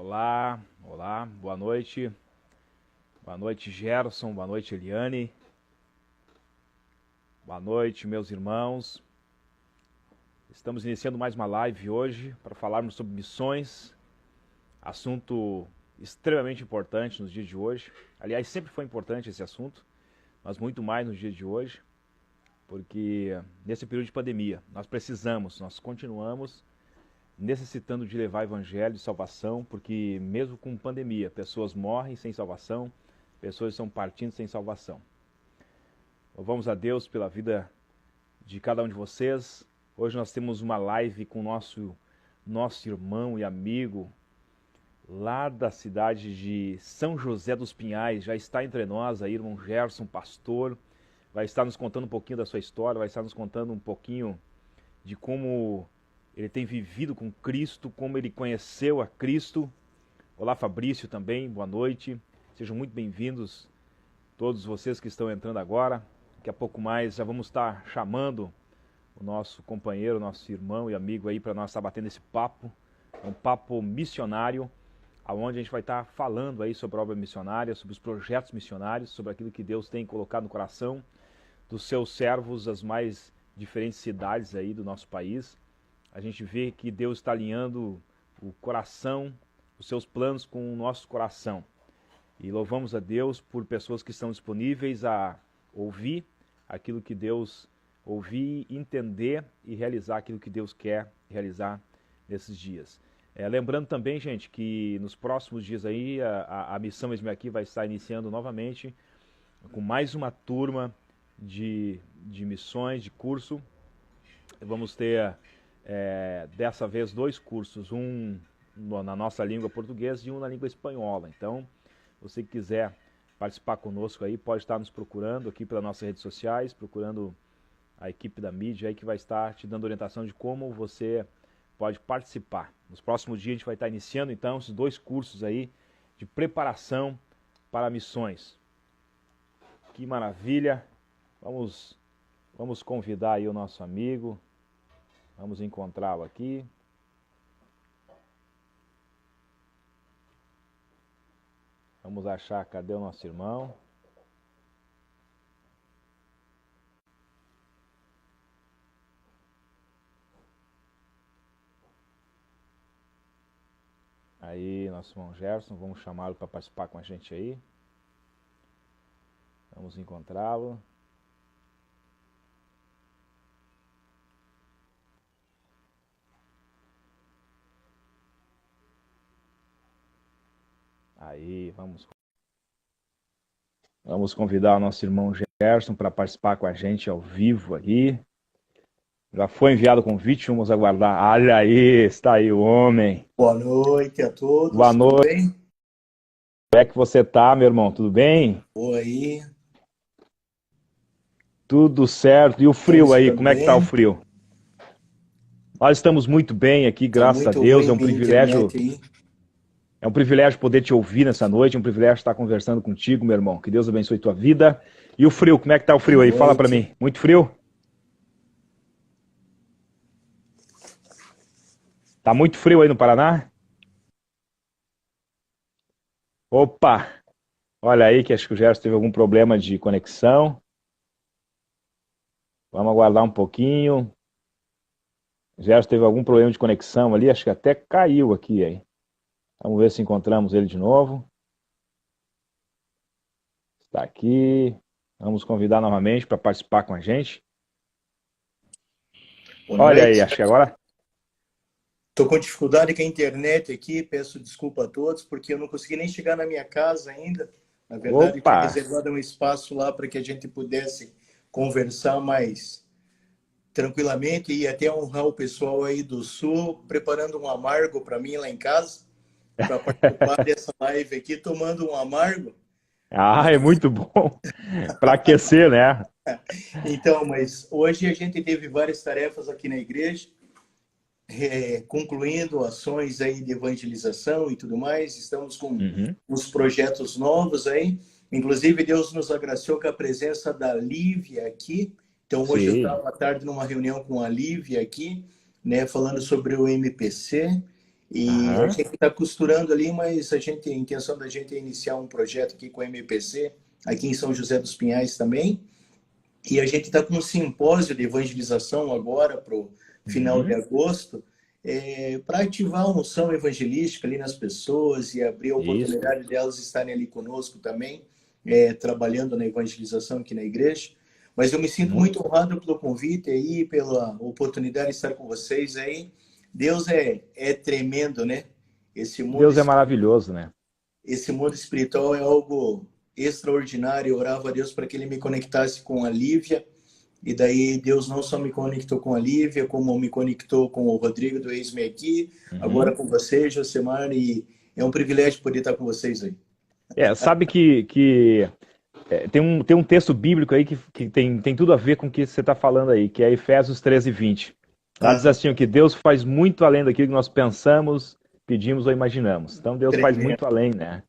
Olá, olá, boa noite. Boa noite, Gerson, boa noite, Eliane. Boa noite, meus irmãos. Estamos iniciando mais uma live hoje para falarmos sobre missões, assunto extremamente importante nos dias de hoje. Aliás, sempre foi importante esse assunto, mas muito mais nos dias de hoje, porque nesse período de pandemia nós continuamos necessitando de levar evangelho de salvação, porque mesmo com pandemia, pessoas morrem sem salvação, pessoas estão partindo sem salvação. Louvamos a Deus pela vida de cada um de vocês. Hoje nós temos uma live com nosso irmão e amigo lá da cidade de São José dos Pinhais. Já está entre nós aí, irmão Gerson, pastor. Vai estar nos contando um pouquinho da sua história, vai estar nos contando um pouquinho de como ele tem vivido com Cristo, como ele conheceu a Cristo. Olá, Fabrício também, boa noite. Sejam muito bem-vindos, todos vocês que estão entrando agora. Daqui a pouco mais já vamos estar chamando o nosso companheiro, nosso irmão e amigo aí para nós estar batendo esse papo. É um papo missionário, onde a gente vai estar falando aí sobre a obra missionária, sobre os projetos missionários, sobre aquilo que Deus tem colocado no coração dos seus servos, as mais diferentes cidades aí do nosso país. A gente vê que Deus está alinhando o coração, os seus planos com o nosso coração. E louvamos a Deus por pessoas que estão disponíveis a ouvir aquilo que Deus ouvir, entender e realizar aquilo que Deus quer realizar nesses dias. Lembrando também, gente, que nos próximos dias aí a Missão Mesmo Aqui vai estar iniciando novamente com mais uma turma de missões, de curso. Vamos ter dessa vez 2 cursos, um na nossa língua portuguesa e um na língua espanhola. Então, você que quiser participar conosco aí, pode estar nos procurando aqui pelas nossas redes sociais, procurando a equipe da mídia aí que vai estar te dando orientação de como você pode participar. Nos próximos dias a gente vai estar iniciando então esses 2 cursos aí de preparação para missões. Que maravilha! Vamos convidar aí o nosso amigo. Vamos encontrá-lo aqui. Vamos achar, cadê o nosso irmão? Aí, nosso irmão Gerson, vamos chamá-lo para participar com a gente aí. Vamos encontrá-lo. Aí, vamos convidar o nosso irmão Gerson para participar com a gente ao vivo aí. Já foi enviado o convite, vamos aguardar. Olha aí, está aí o homem. Boa noite a todos. Boa noite. Tudo bem? Como é que você está, meu irmão? Tudo bem? Oi. Tudo certo. E o frio aí, como é que está o Bem. frio? Nós estamos muito bem aqui, graças a Deus. É um privilégio. É um privilégio poder te ouvir nessa noite, é um privilégio estar conversando contigo, meu irmão. Que Deus abençoe tua vida. E o frio, como é que tá o frio aí? Fala para mim. Muito frio? Tá muito frio aí no Paraná? Opa! Olha aí que acho que o Gerson teve algum problema de conexão. Vamos aguardar um pouquinho. O Gerson teve algum problema de conexão ali, acho que até caiu aqui aí. Vamos ver se encontramos ele de novo. Está aqui. Vamos convidar novamente para participar com a gente. Olha aí, acho que agora... Estou com dificuldade com a internet aqui, peço desculpa a todos, porque eu não consegui nem chegar na minha casa ainda. Na verdade, eu tinha reservado um espaço lá para que a gente pudesse conversar mais tranquilamente e até honrar o pessoal aí do Sul, preparando um amargo para mim lá em casa, para participar dessa live aqui, tomando um amargo. Ah, é muito bom para aquecer, né? Então, mas hoje a gente teve várias tarefas aqui na igreja, concluindo ações aí de evangelização e tudo mais. Estamos com uns projetos novos aí. Inclusive, Deus nos agraciou com a presença da Lívia aqui. Então, hoje eu estava à tarde numa reunião com a Lívia aqui, né, falando sobre o MPC. E a Aham. gente está costurando ali, mas a intenção da gente é iniciar um projeto aqui com a MPC, aqui em São José dos Pinhais também. E a gente está com um simpósio de evangelização agora para o final de Uhum. agosto, para ativar a unção evangelística ali nas pessoas e abrir a Isso. oportunidade delas estarem ali conosco também, trabalhando na evangelização aqui na igreja. Mas eu me sinto Muito. muito honrado pelo convite aí, pela oportunidade de estar com vocês aí. Deus é tremendo, né? Esse mundo Deus é maravilhoso, né? esse mundo espiritual é algo extraordinário. Eu orava a Deus para que ele me conectasse com a Lívia. E daí Deus não só me conectou com a Lívia, como me conectou com o Rodrigo do Eis-me Aqui, agora Uhum. com você, Josemar, e é um privilégio poder estar com vocês aí. Sabe que tem um texto bíblico aí que tem tudo a ver com o que você está falando aí, que é Efésios 13:20. Lá diz Ah, assim, que Deus faz muito além daquilo que nós pensamos, pedimos ou imaginamos. Então Deus faz muito tremendo, além, né?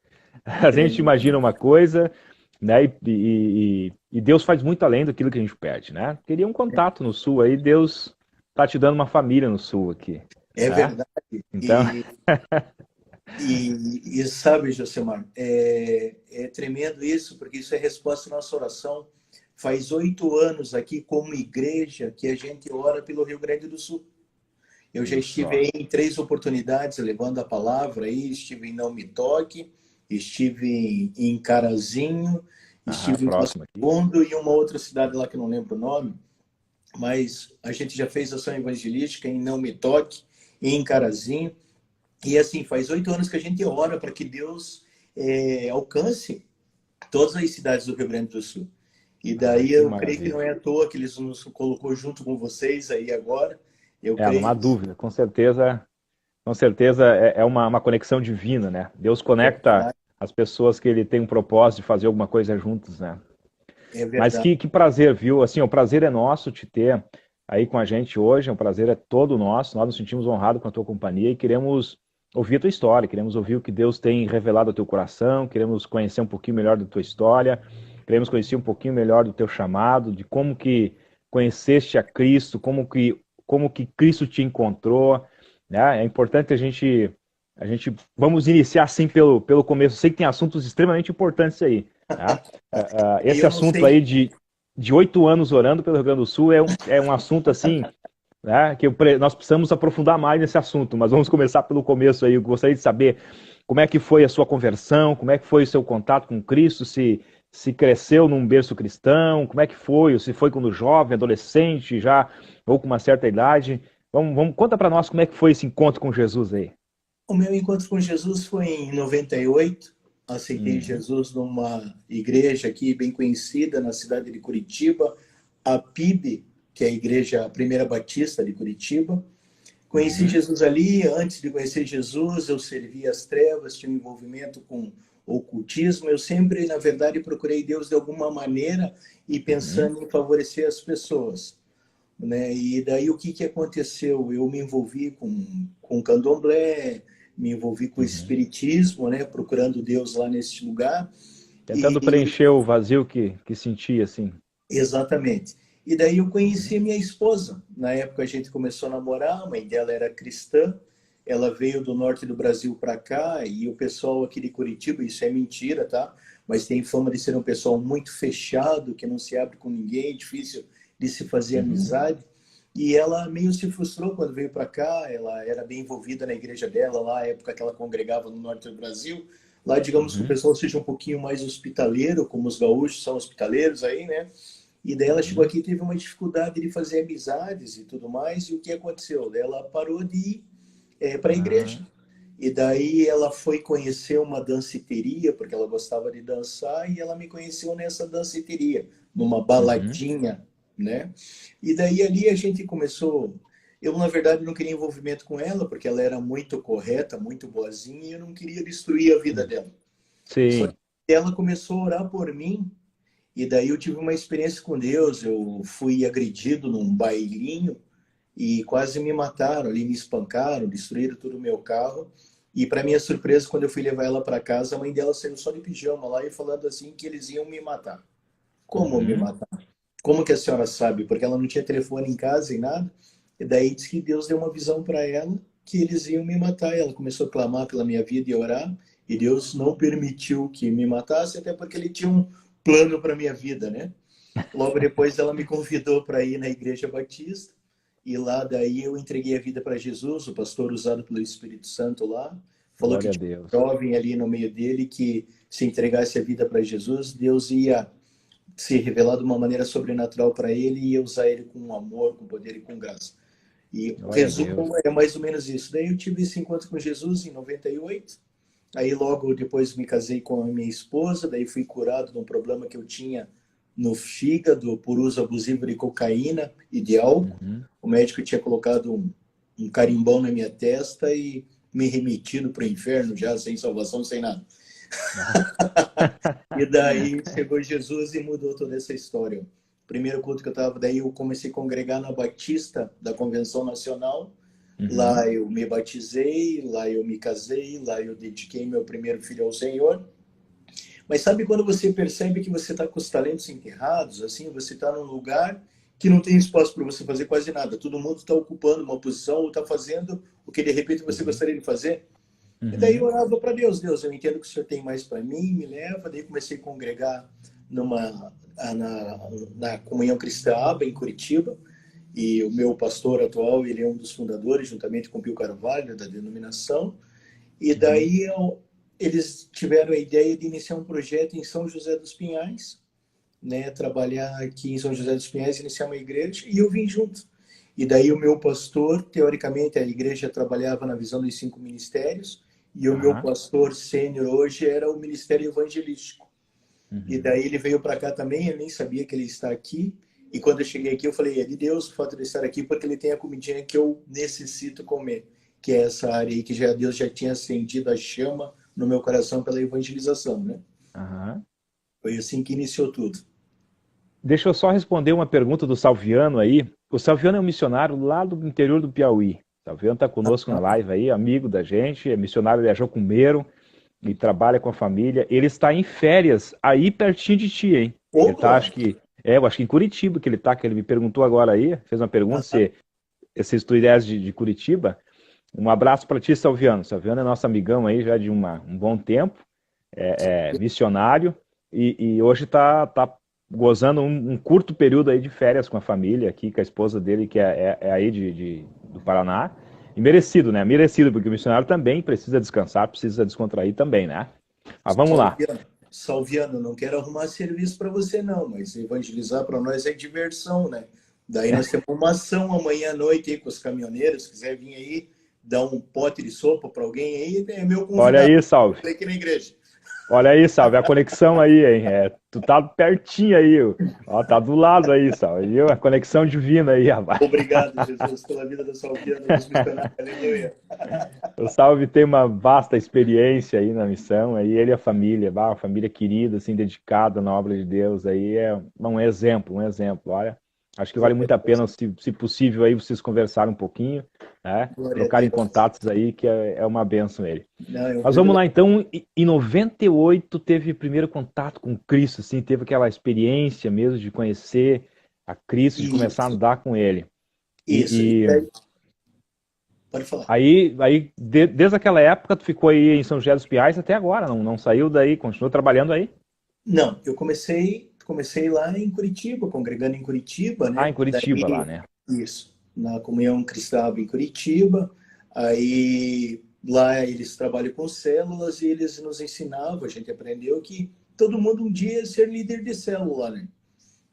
A gente imagina tremendo. uma coisa, né? E Deus faz muito além daquilo que a gente pede, né? Queria um contato no Sul aí, Deus tá te dando uma família no Sul aqui, É né? verdade. Então, E sabe, Josemar, é tremendo isso, porque isso é resposta à nossa oração. Faz 8 anos aqui, como igreja, que a gente ora pelo Rio Grande do Sul. Eu já isso, estive ó. aí em 3 oportunidades levando a palavra aí, estive em Não Me Toque, estive em Carazinho, Aham, estive em Passo próximo aqui. Fundo e uma outra cidade lá que eu não lembro o nome, mas a gente já fez ação evangelística em Não Me Toque e em Carazinho. E assim, faz 8 anos que a gente ora para que Deus alcance todas as cidades do Rio Grande do Sul. E Ah, daí que eu creio que não maravilha. é à toa que eles nos colocou junto com vocês aí agora. Eu Não há creio que dúvida, com certeza é uma conexão divina, né? Deus é conecta verdade. as pessoas que ele tem um propósito de fazer alguma coisa juntos, né? É Mas verdade. que prazer, viu? Assim, o prazer é nosso te ter aí com a gente hoje, o prazer é todo nosso, nós nos sentimos honrados com a tua companhia e queremos ouvir a tua história, queremos ouvir o que Deus tem revelado ao teu coração, queremos conhecer um pouquinho melhor da tua história, queremos conhecer um pouquinho melhor do teu chamado, de como que conheceste a Cristo, como que Cristo te encontrou, né? É importante a gente vamos iniciar assim pelo começo. Eu sei que tem assuntos extremamente importantes aí, tá? E Esse eu não assunto aí sei, de 8 anos orando pelo Rio Grande do Sul é um assunto assim, né, que nós precisamos aprofundar mais nesse assunto, mas vamos começar pelo começo aí. Eu gostaria de saber como é que foi a sua conversão, como é que foi o seu contato com Cristo, se cresceu num berço cristão, como é que foi, ou se foi quando jovem, adolescente, já, ou com uma certa idade. Conta para nós como é que foi esse encontro com Jesus aí. o meu encontro com Jesus foi em 98. Aceitei Uhum, Jesus numa igreja aqui bem conhecida na cidade de Curitiba, a PIB, que é a Igreja Primeira Batista de Curitiba. Conheci uhum, Jesus ali. Antes de conhecer Jesus, eu servia as trevas, tinha um envolvimento com ocultismo. Eu sempre, na verdade, procurei Deus de alguma maneira e uhum, pensando em favorecer as pessoas. Né? E daí o que, que aconteceu? Eu me envolvi com candomblé, me envolvi com o uhum. espiritismo, né? Procurando Deus lá nesse lugar. Tentando E preencher o vazio que sentia, assim. exatamente. E daí eu Uhum, conheci minha esposa. Na época a gente começou a namorar, a mãe dela era cristã. Ela veio do norte do Brasil para cá e o pessoal aqui de Curitiba, isso é mentira, tá? Mas tem fama de ser um pessoal muito fechado, que não se abre com ninguém, difícil de se fazer uhum, amizade. E ela meio se frustrou quando veio para cá. Ela era bem envolvida na igreja dela, lá, na época que ela congregava no norte do Brasil. Lá, digamos que o uhum, pessoal seja um pouquinho mais hospitaleiro, como os gaúchos são hospitaleiros aí, né? E daí ela chegou uhum, aqui e teve uma dificuldade de fazer amizades e tudo mais. E o que aconteceu? Ela parou de ir para a igreja. ah, E daí ela foi conhecer uma danceteria, porque ela gostava de dançar, e ela me conheceu nessa danceteria, numa uhum, baladinha, né? E daí ali a gente começou. Eu, na verdade, não queria envolvimento com ela, porque ela era muito correta, muito boazinha, e eu não queria destruir a vida uhum. dela. Só que Sim. ela começou a orar por mim, e daí eu tive uma experiência com Deus. Eu fui agredido num bailinho e quase me mataram ali, me espancaram, destruíram todo o meu carro. E para minha surpresa, quando eu fui levar ela para casa, a mãe dela saiu só de pijama lá e falando assim que eles iam me matar. Como me Uhum, matar? Como que a senhora sabe? Porque ela não tinha telefone em casa e nada. E daí disse que Deus deu uma visão para ela que eles iam me matar. Ela começou a clamar pela minha vida e orar, e Deus não permitiu que me matasse, até porque ele tinha um plano para minha vida, né? Logo depois ela me convidou para ir na Igreja Batista, e lá daí eu entreguei a vida para Jesus, o pastor usado pelo Espírito Santo lá, falou que Glória a tinha Deus. um jovem ali no meio dele que se entregasse a vida para Jesus, Deus ia se revelar de uma maneira sobrenatural para ele e ia usar ele com amor, com poder e com graça. E o Glória a Deus. resumo é mais ou menos isso. Daí eu tive esse encontro com Jesus em 98. Aí logo depois me casei com a minha esposa, daí fui curado de um problema que eu tinha no fígado por uso abusivo de cocaína e de álcool. Uhum. O médico tinha colocado um carimbão na minha testa e me remitido para o inferno já, sem salvação, sem nada. E daí chegou Jesus e mudou toda essa história. O primeiro culto que eu estava, daí eu comecei a congregar na Batista da Convenção Nacional. Lá eu me batizei, lá eu me casei, lá eu dediquei meu primeiro filho ao Senhor. Mas sabe quando você percebe que você está com os talentos enterrados, assim, você está num lugar que não tem espaço para você fazer quase nada. Todo mundo está ocupando uma posição ou está fazendo o que de repente você gostaria de fazer. E daí eu orava para Deus, Deus, eu entendo que o Senhor tem mais para mim, me leva. Daí comecei a congregar na Comunhão Cristã Aba, em Curitiba. E o meu pastor atual, ele é um dos fundadores, juntamente com o Pio Carvalho, da denominação. E daí eles tiveram a ideia de iniciar um projeto em São José dos Pinhais, né, trabalhar aqui em São José dos Pinhais, iniciar uma igreja, e eu vim junto. E daí o meu pastor, teoricamente, a igreja trabalhava na visão dos 5 ministérios, e o meu pastor sênior hoje era o ministério evangelístico. E daí ele veio para cá também, eu nem sabia que ele está aqui. E quando eu cheguei aqui, eu falei, é de Deus o fato de estar aqui, porque ele tem a comidinha que eu necessito comer, que é essa área aí que Deus já tinha acendido a chama no meu coração pela evangelização, né? Foi assim que iniciou tudo. Deixa eu só responder uma pergunta do Salviano aí. O Salviano é um missionário lá do interior do Piauí. O Salviano está conosco na live aí, amigo da gente, é missionário de Ajocumeiro e trabalha com a família. Ele está em férias aí pertinho de ti, hein? Ele está, acho que, eu acho que em Curitiba que ele está, que ele me perguntou agora aí, fez uma pergunta se tu és de Curitiba. Um abraço para ti, Salviano. Salviano é nosso amigão aí já de um bom tempo, missionário, e hoje está gozando um curto período aí de férias com a família aqui, com a esposa dele, que é aí do Paraná. E merecido, né? Merecido, porque o missionário também precisa descansar, precisa descontrair também, né? Mas vamos lá. Salviano, não quero arrumar serviço para você não, mas evangelizar para nós é diversão, né? Daí nós temos uma ação amanhã à noite aí com os caminhoneiros, se quiser vir aí dar um pote de sopa para alguém aí, é meu convidado. Olha aí, Salve. Aqui na igreja. Olha aí, Salve, a conexão aí, hein? Tu tá pertinho aí, ó, tá do lado aí, Salve, viu? A conexão divina aí, rapaz. Obrigado, Jesus, pela vida do Salviano, dos missionários, aleluia. O Salve tem uma vasta experiência aí na missão, aí ele e a família, uma família querida, assim, dedicada na obra de Deus, aí é um exemplo, olha. Acho que vale muito a pena, se possível, aí vocês conversarem um pouquinho, né? Trocarem contatos aí, que é uma bênção ele. Mas vamos lá, então, em 98 teve o primeiro contato com Cristo, assim, teve aquela experiência mesmo de conhecer a Cristo, de começar a andar com ele. Isso, pode falar. Aí desde aquela época, tu ficou aí em São José dos Pinhais até agora, não saiu daí, continuou trabalhando aí? Não, eu comecei lá em Curitiba, congregando em Curitiba, né? Em Curitiba lá, né? Isso, na Comunhão Cristã em Curitiba. Aí lá eles trabalham com células e eles nos ensinavam, a gente aprendeu que todo mundo um dia ia ser líder de célula, né?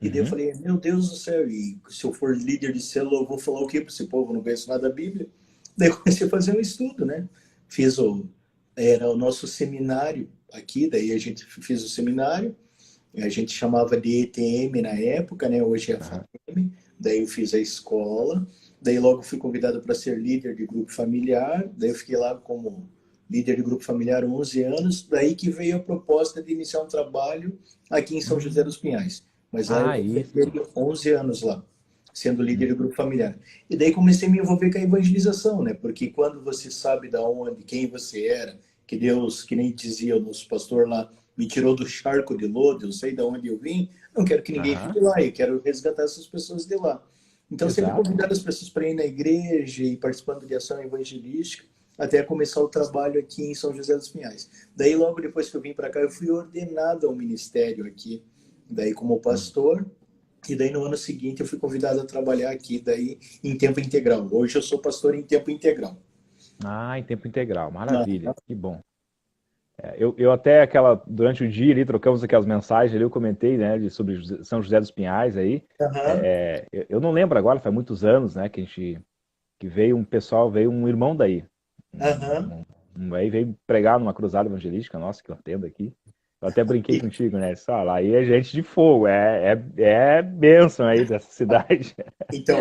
E daí eu falei, meu Deus do céu, e se eu for líder de célula, eu vou falar o quê para esse povo? Eu não conheço nada da Bíblia. Daí eu comecei a fazer um estudo, né? Era o nosso seminário aqui, daí a gente fez o seminário, a gente chamava de ETM na época, né? Hoje é a FATM. Daí eu fiz a escola, daí logo fui convidado para ser líder de grupo familiar, daí eu fiquei lá como líder de grupo familiar 11 anos, daí que veio a proposta de iniciar um trabalho aqui em São José dos Pinhais. Mas lá eu fiquei 11 anos lá, sendo líder de grupo familiar. E daí comecei a me envolver com a evangelização, né? Porque quando você sabe da onde, quem você era, que Deus, que nem dizia o nosso pastor lá, me tirou do charco de lodo, eu sei de onde eu vim, não quero que ninguém fique lá, eu quero resgatar essas pessoas de lá. Então, sempre Exato. convidando as pessoas para ir na igreja e participando de ação evangelística, até começar o trabalho aqui em São José dos Pinhais. Daí, logo depois que eu vim para cá, eu fui ordenado ao ministério aqui, daí como pastor, e daí no ano seguinte eu fui convidado a trabalhar aqui, daí em tempo integral. Hoje eu sou pastor em tempo integral. Ah, em tempo integral, maravilha, que bom. Eu até durante o dia ali, trocamos aquelas mensagens ali, eu comentei, né, sobre São José dos Pinhais aí. Uhum. Eu não lembro agora, faz muitos anos, né, que veio um irmão daí. Uhum. Aí veio pregar numa cruzada evangelística, nossa, que eu atendo aqui. Eu até brinquei E, contigo, né? Só lá aí é gente de fogo, é bênção aí dessa cidade. então,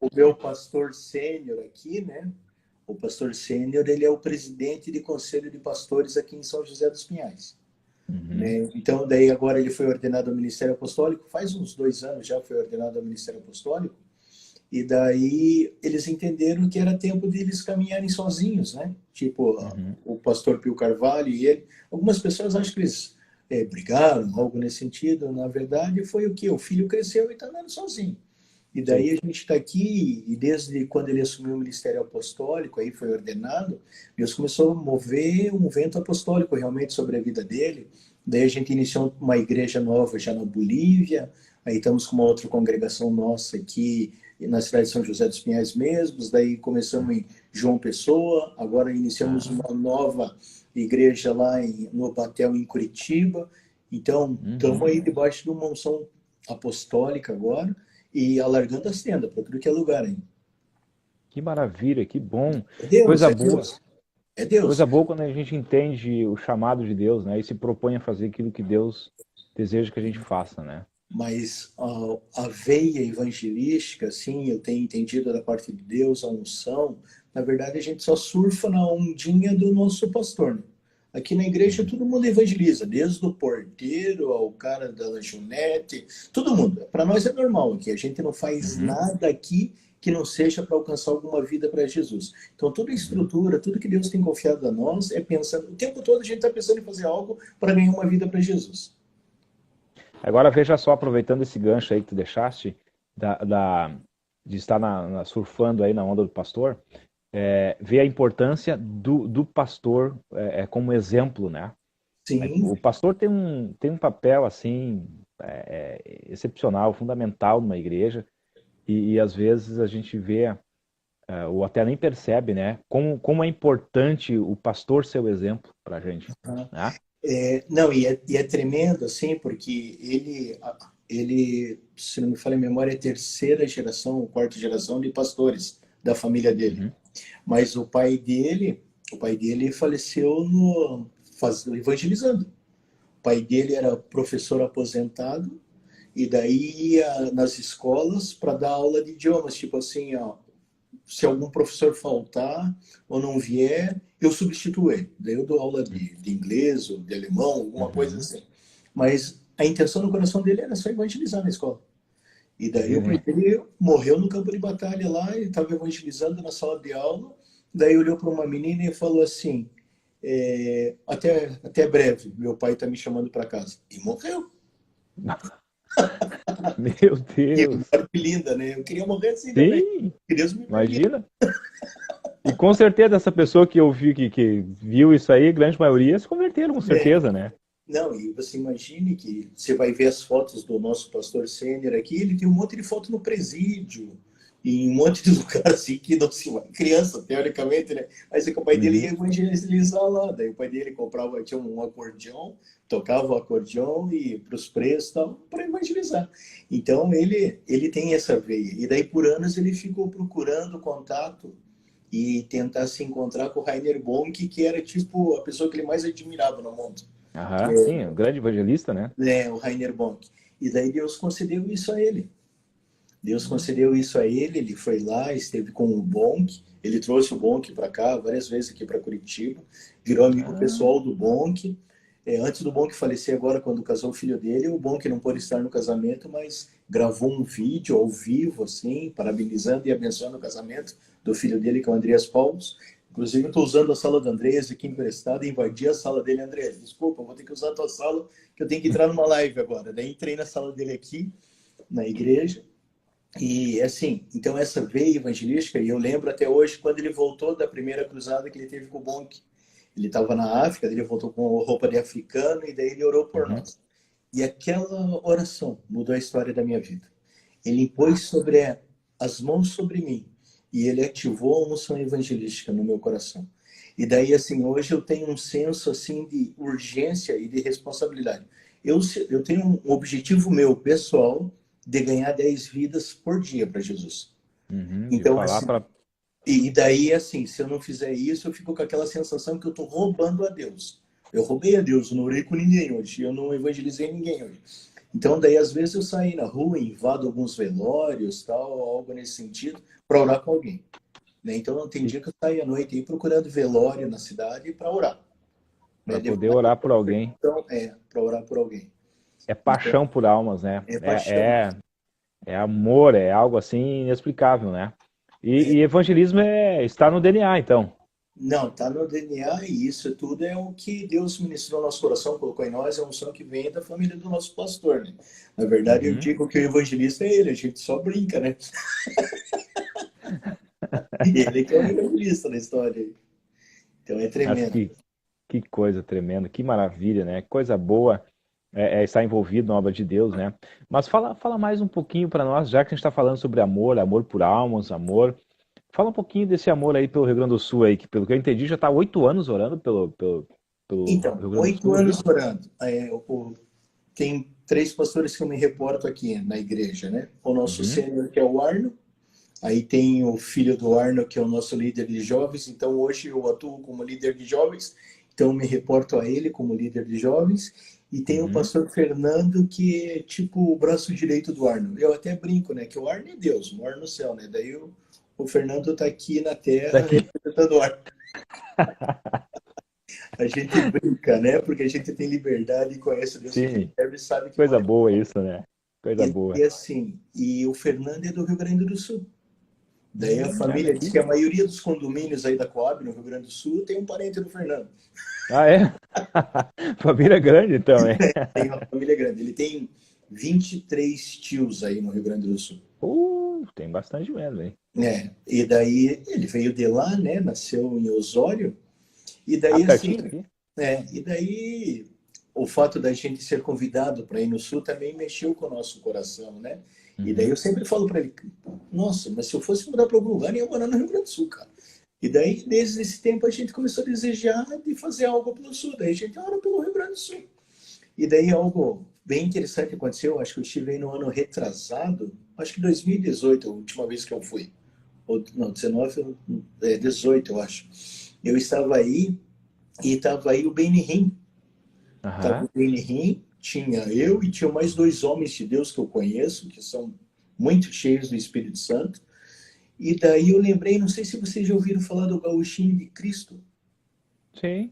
o meu pastor sênior aqui, né? O pastor sênior, ele é o presidente de conselho de pastores aqui em São José dos Pinhais. Uhum, Né? Então, daí agora ele foi ordenado ao Ministério Apostólico, faz uns 2 anos já foi ordenado ao Ministério Apostólico, e daí eles entenderam que era tempo de eles caminharem sozinhos, né? Tipo, uhum. o pastor Pio Carvalho e ele. Algumas pessoas acham que eles brigaram, algo nesse sentido. Na verdade, foi o que? O filho cresceu e está andando sozinho. E Sim. daí a gente está aqui, e desde quando ele assumiu o ministério apostólico, aí foi ordenado, Deus começou a mover um vento apostólico realmente sobre a vida dele. Daí a gente iniciou uma igreja nova já na Bolívia, aí estamos com uma outra congregação nossa aqui na cidade de São José dos Pinhais mesmos, daí começamos em João Pessoa, agora iniciamos Ah, uma nova igreja lá no Batel, em Curitiba. Então, estamos uhum. aí debaixo de uma unção apostólica agora, e alargando as tendas para tudo que é lugar aí. Que maravilha, que bom. É Deus, Coisa é boa. Deus, é Deus. Coisa boa quando a gente entende o chamado de Deus, né? E se propõe a fazer aquilo que Deus deseja que a gente faça, né? Mas a veia evangelística, assim, eu tenho entendido da parte de Deus, a unção, na verdade a gente só surfa na ondinha do nosso pastor, né? Aqui na igreja Uhum, todo mundo evangeliza, desde o porteiro ao cara da lanchonete, todo mundo. Para nós é normal aqui, a gente não faz uhum, nada aqui que não seja para alcançar alguma vida para Jesus. Então toda a uhum. estrutura, tudo que Deus tem confiado a nós é pensando, o tempo todo a gente está pensando em fazer algo para ganhar uma vida para Jesus. Agora veja só, aproveitando esse gancho aí que tu deixaste, da, da- de estar surfando aí na onda do pastor, ver a importância do pastor como exemplo, né? Sim. O pastor tem um papel assim excepcional, fundamental numa igreja e às vezes a gente vê ou até nem percebe, né? Como é importante o pastor ser o exemplo para a gente, né? Não, e é tremendo, assim, porque ele, se não me falha a memória, é a terceira geração, ou quarta geração de pastores da família dele. Uhum, Mas o pai dele faleceu evangelizando. O pai dele era professor aposentado e daí ia nas escolas para dar aula de idiomas, tipo assim, ó, se algum professor faltar ou não vier, eu substituo ele. Daí eu dou aula de inglês ou de alemão, alguma coisa uhum. assim. Mas a intenção no coração dele era só evangelizar na escola. E Tu daí viu, o pai hein? dele morreu no campo de batalha lá, ele estava evangelizando na sala de aula. Daí olhou para uma menina e falou assim: até breve, meu pai está me chamando para casa. E morreu. Meu Que Deus! morte linda, né? Eu queria morrer assim também. Sim, Que Deus me permita. imagina. E com certeza essa pessoa que eu vi que viu isso aí, grande maioria se converteram, com É, certeza, né? não, e você imagine que você vai ver as fotos do nosso pastor sênior aqui, ele tem um monte de foto no presídio, e em um monte de lugar assim que não se vai. Criança, teoricamente, né? Mas é que o pai dele ia Uhum. evangelizar lá. Daí o pai dele comprava, tinha um acordeão, tocava o acordeão e para os preços tal, para evangelizar. Então ele tem essa veia. E daí por anos ele ficou procurando contato e tentar se encontrar com o Rainer Bonk, que era tipo a pessoa que ele mais admirava no mundo. Aham, sim, um grande evangelista, né? O Rainer Bonk. E daí Deus concedeu isso a ele. Deus concedeu isso a ele, ele foi lá, esteve com o Bonk, ele trouxe o Bonk para cá, várias vezes aqui para Curitiba, virou amigo Ah, pessoal do Bonk. Antes do Bonk falecer agora, quando casou o filho dele, o Bonk não pôde estar no casamento, mas gravou um vídeo ao vivo, assim, parabenizando e abençoando o casamento do filho dele, que é o Andreas Paulos. Inclusive, eu estou usando a sala do Andreas aqui emprestada, invadi a sala dele. Andreas, desculpa, vou ter que usar a tua sala, que eu tenho que entrar numa live agora. Daí entrei na sala dele aqui, na igreja, E assim, então essa veia evangelística, e eu lembro até hoje quando ele voltou da primeira cruzada que ele teve com o Bonk. Ele estava na África, ele voltou com roupa de africano e daí ele orou por Uhum. nós. E aquela oração mudou a história da minha vida. Ele Ah, impôs sobre as mãos sobre mim e ele ativou a unção evangelística no meu coração. E daí assim, hoje eu tenho um senso assim de urgência e de responsabilidade. Eu tenho um objetivo meu pessoal de ganhar 10 vidas por dia para Jesus. de Então, falar assim, para. e daí, assim, se eu não fizer isso, eu fico com aquela sensação que eu estou roubando a Deus. Eu roubei a Deus, eu não orei com ninguém hoje, eu não evangelizei ninguém hoje. Então, daí, às vezes, eu saio na rua, invado alguns velórios, tal, algo nesse sentido, para orar com alguém. Né? Então, tem dia que eu saio à noite aí procurando velório na cidade para orar. Né? Para poder orar por alguém. Então, para orar por alguém. É Então, paixão por almas, né? é paixão. É amor, é algo assim inexplicável, né? E evangelismo está no DNA, então. Não, está no DNA e isso tudo é o que Deus ministrou no nosso coração, colocou em nós, é uma unção que vem da família do nosso pastor, né? Na verdade, eu Uhum. digo que o evangelista é ele, a gente só brinca, né? Ele que é o evangelista na história. Então é Mas tremendo. que coisa tremenda, que maravilha, né? Coisa boa estar envolvido na obra de Deus, né? Mas fala mais um pouquinho para nós, já que a gente está falando sobre amor, amor por almas, amor. Fala um pouquinho desse amor aí pelo Rio Grande do Sul aí, que pelo que eu entendi já está 8 anos orando pelo Então, Rio Grande do 8 Sul ali. anos orando. Tem 3 pastores que eu me reporto aqui na igreja, né? O nosso Uhum, sênior, que é o Arno, aí tem o filho do Arno, que é o nosso líder de jovens. Então, hoje eu atuo como líder de jovens. Então, me reporto a ele como líder de jovens. E tem o uhum. pastor Fernando, que é tipo o braço direito do Arno. Eu até brinco, né? Que o Arno é Deus, mora no céu, né? Daí o Fernando está aqui na terra Daqui. representando o Arno. A gente brinca, né? Porque a gente tem liberdade e conhece Deus que a gente Sim, serve e sabe que coisa pode. boa isso, né? Coisa boa. E assim, e o Fernando é do Rio Grande do Sul. Daí a Olha família diz aqui. que a maioria dos condomínios aí da Coab, no Rio Grande do Sul, tem um parente do Fernando. Ah, é? Família grande então, hein? Tem uma família grande. Ele tem 23 tios aí no Rio Grande do Sul. Tem bastante mesmo, hein? E daí ele veio de lá, né? Nasceu em Osório. E Ah, daí, assim, pertinho daqui? e daí o fato da gente ser convidado para ir no Sul também mexeu com o nosso coração, né? E daí eu Uhum. sempre falo para ele, nossa, mas se eu fosse mudar para algum lugar, eu ia morar no Rio Grande do Sul, cara. E daí, desde esse tempo, a gente começou a desejar de fazer algo pelo Sul. Daí a gente ora pelo Rio Grande do Sul. E daí algo bem interessante aconteceu, acho que eu estive aí no ano retrasado, acho que 2018, a última vez que eu fui. Ou, não, 19, 18, eu acho. Eu estava aí e estava aí o Benny Hinn. Estava Aham. o Benny Hinn, tinha eu e tinha mais 2 homens de Deus que eu conheço, que são muito cheios do Espírito Santo. E daí eu lembrei, não sei se vocês já ouviram falar do Gauchinho de Cristo. Sim.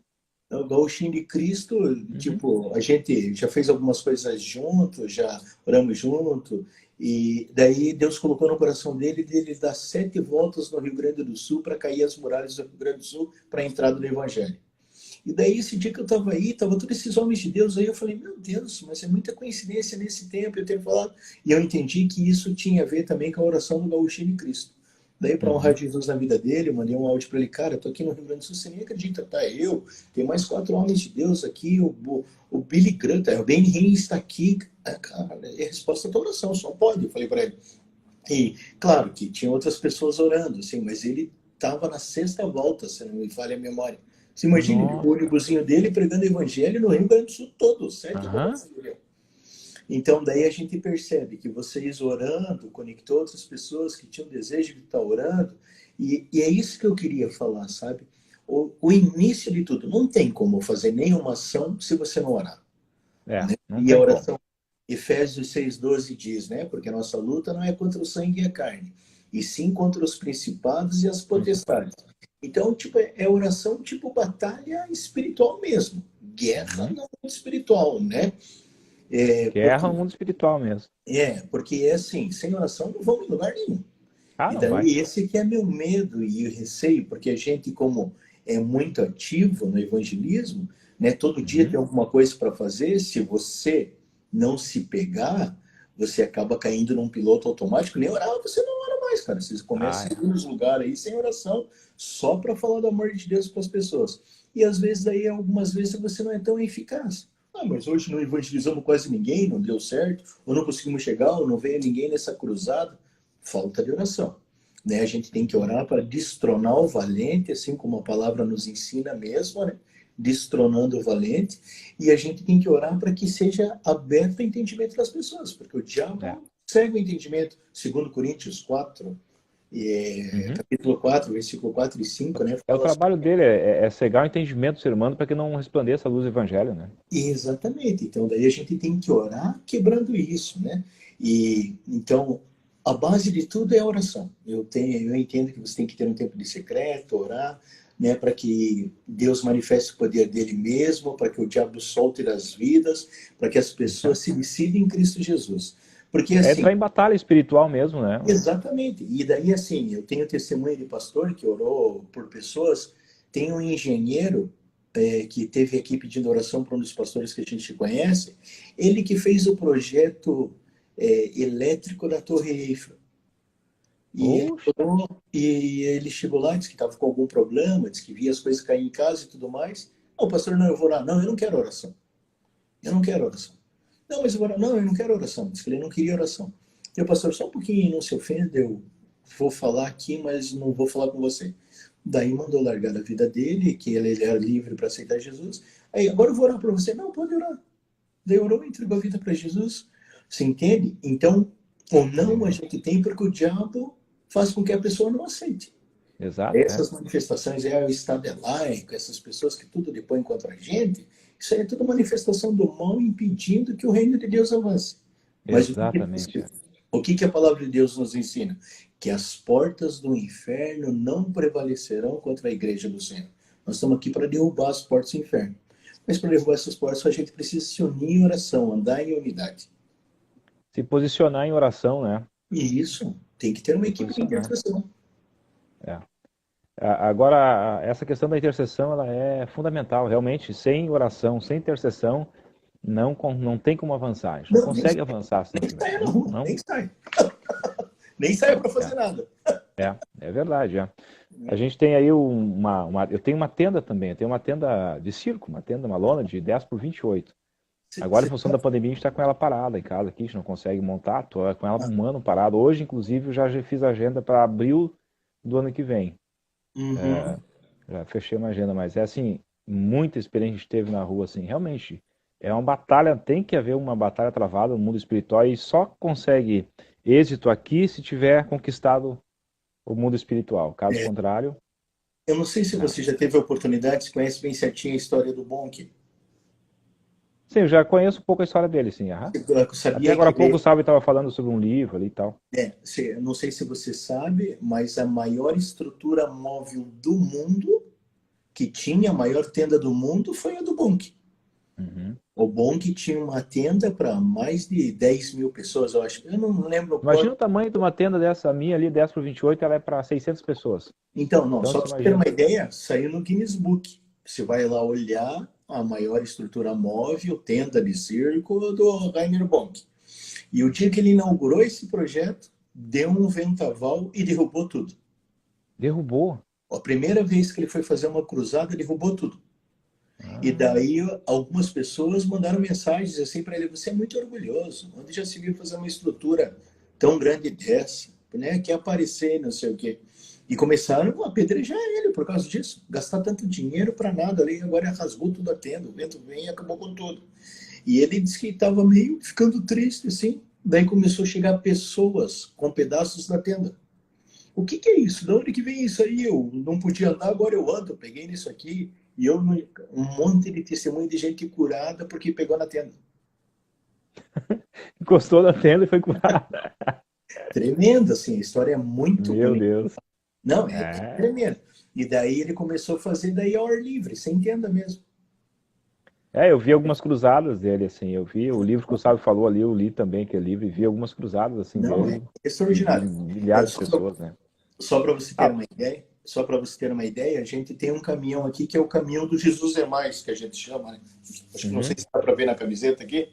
O Gauchinho de Cristo, Uhum. tipo, a gente já fez algumas coisas juntos, já oramos junto, e daí Deus colocou no coração dele dar 7 voltas no Rio Grande do Sul para cair as muralhas do Rio Grande do Sul para a entrada do Evangelho. E daí, esse dia que eu estava aí, estavam todos esses homens de Deus aí, eu falei, meu Deus, mas é muita coincidência nesse tempo eu ter falado. E eu entendi que isso tinha a ver também com a oração do Gauchinho de Cristo. Daí, para honrar Uhum. Jesus na vida dele, eu mandei um áudio para ele, cara, eu tô aqui no Rio Grande do Sul, você nem acredita, tá? Eu, tem mais 4 homens de Deus aqui, o Billy Grant, o Ben Hinn está aqui. Cara, é a resposta da oração, só pode, eu falei para ele. E, claro, que tinha outras pessoas orando, assim, mas ele estava na 6ª volta, se não me falha a memória. Você imagina, o Nossa. ônibusinho dele pregando evangelho no Rio Grande do Sul todo, 7 Aham. voltas. Então, daí a gente percebe que vocês orando conectou outras pessoas que tinham desejo de estar orando, e é isso que eu queria falar, sabe? O início de tudo, não tem como fazer nenhuma ação se você não orar. Né? Não E a tem como. oração, Efésios 6,12 diz, né? Porque a nossa luta não é contra o sangue e a carne, e sim contra os principados e as potestades. Então, tipo, é oração tipo batalha espiritual mesmo. Guerra Uhum. não espiritual, né? Guerra no mundo espiritual mesmo. Porque é assim, sem oração não vamos em lugar nenhum. Ah, E não vai. daí esse que é meu medo e o receio, porque a gente, como é muito ativo no evangelismo, né, todo dia tem Uhum. alguma coisa para fazer, se você não se pegar, você acaba caindo num piloto automático, nem orar você não ora mais, cara. Você começa a ir nos lugares aí sem oração, só para falar do amor de Deus para as pessoas. E às vezes aí, algumas vezes você não é tão eficaz. Ah, mas hoje não evangelizamos quase ninguém, não deu certo, ou não conseguimos chegar, ou não veio ninguém nessa cruzada. Falta de oração. Né? A gente tem que orar para destronar o valente, assim como a palavra nos ensina mesmo, né? Destronando o valente, e a gente tem que orar para que seja aberto o entendimento das pessoas, porque o diabo cega o entendimento, segundo Coríntios 4, capítulo 4, versículo 4 e 5, né? O trabalho dele é cegar o entendimento do ser humano para que não resplandeça a luz do evangelho, né? Exatamente. Então, daí a gente tem que orar quebrando isso, né? E, então, a base de tudo é a oração. Eu entendo que você tem que ter um tempo de secreto, orar, né, para que Deus manifeste o poder dele mesmo, para que o diabo solte das vidas, para que as pessoas se decidam em Cristo Jesus. Porque assim, entrar em batalha espiritual mesmo, né? Exatamente. E daí assim, eu tenho testemunho de pastor que orou por pessoas, tem um engenheiro que teve aqui pedindo oração para um dos pastores que a gente conhece, ele que fez o projeto elétrico da Torre Eiffel. E ele chegou lá, disse que estava com algum problema, disse que via as coisas cair em casa e tudo mais. O pastor, não, eu vou orar. Não, eu não quero oração. Eu não quero oração. Não, mas eu vou orar. Não, eu não quero oração. Disse que ele não queria oração. E o pastor, só um pouquinho, não se ofenda, eu vou falar aqui, mas não vou falar com você. Daí mandou largar a vida dele, que ele era livre para aceitar Jesus. Aí, agora eu vou orar para você. Não, pode orar. Daí orou, entregou a vida para Jesus. Você entende? Então, ou não a gente tem, porque o diabo faz com que a pessoa não aceite. Exato. Essas manifestações, o Estado é laico, essas pessoas que tudo depõem contra a gente, isso aí é tudo manifestação do mal impedindo que o reino de Deus avance. Mas exatamente. O que a palavra de Deus nos ensina? Que as portas do inferno não prevalecerão contra a igreja do Senhor. Nós estamos aqui para derrubar as portas do inferno. Mas para derrubar essas portas, a gente precisa se unir em oração, andar em unidade. Se posicionar em oração, né? E isso, tem que ter uma equipe de intercessão. Agora, essa questão da intercessão, ela é fundamental. Realmente, sem oração, sem intercessão, não tem como avançar. A gente não consegue avançar. Nem sai na rua, nem sai. Nem sai para fazer nada. É verdade. A gente tem aí eu tenho uma tenda também, eu tenho uma tenda de circo, uma lona de 10 por 28. Agora, em função da pandemia, a gente está com ela parada em casa aqui, a gente não consegue montar, estou com ela um ano parada. Hoje, inclusive, eu já fiz a agenda para abril do ano que vem. Já fechei uma agenda, mas é assim, muita experiência a gente teve na rua, assim, realmente, é uma batalha, tem que haver uma batalha travada no mundo espiritual e só consegue êxito aqui se tiver conquistado o mundo espiritual, caso contrário... Eu não sei se você já teve a oportunidade, você conhece bem certinho a história do Bonk. Sim, eu já conheço um pouco a história dele, sim. Até agora há pouco o Gustavo estava falando sobre um livro ali e tal. Não sei se você sabe, mas a maior estrutura móvel do mundo, que tinha a maior tenda do mundo, foi a do Bonk. O Bonk tinha uma tenda para mais de 10 mil pessoas, eu acho. Eu não lembro. Imagina o tamanho de uma tenda dessa, a minha ali, 10 por 28, ela é para 600 pessoas. Então, só para você ter uma ideia, saiu no Guinness Book. Você vai lá olhar a maior estrutura móvel, tenda de circo do Rainer Bonk. E o dia que ele inaugurou esse projeto, deu um vendaval e derrubou tudo. Derrubou? A primeira vez que ele foi fazer uma cruzada, derrubou tudo. E daí algumas pessoas mandaram mensagens assim para ele: você é muito orgulhoso, onde já se viu fazer uma estrutura tão grande dessa, né? Quer aparecer, não sei o quê. E começaram a apedrejar ele por causa disso. Gastar tanto dinheiro para nada ali, agora rasgou tudo a tenda, o vento vem e acabou com tudo. E ele disse que estava meio ficando triste, assim. Daí começou a chegar pessoas com pedaços da tenda. O que é isso? De onde que vem isso aí? Eu não podia andar, agora eu ando. Eu peguei nisso aqui. E um monte de testemunho de gente curada porque pegou na tenda. Encostou na tenda e foi curada. Tremendo, assim. A história é muito bonita. Meu Deus. Não, é tremendo. E daí ele começou a fazer daí ao ar livre, sem tenda mesmo. Eu vi algumas cruzadas dele, assim. Eu vi o livro que o Sábio falou ali, eu li também aquele livro, e vi algumas cruzadas, assim, dele. É extraordinário. De milhares de pessoas, né? Só para você ter uma ideia, a gente tem um caminhão aqui que é o caminhão do Jesus é Mais, que a gente chama, né? Acho que não sei se dá para ver na camiseta aqui.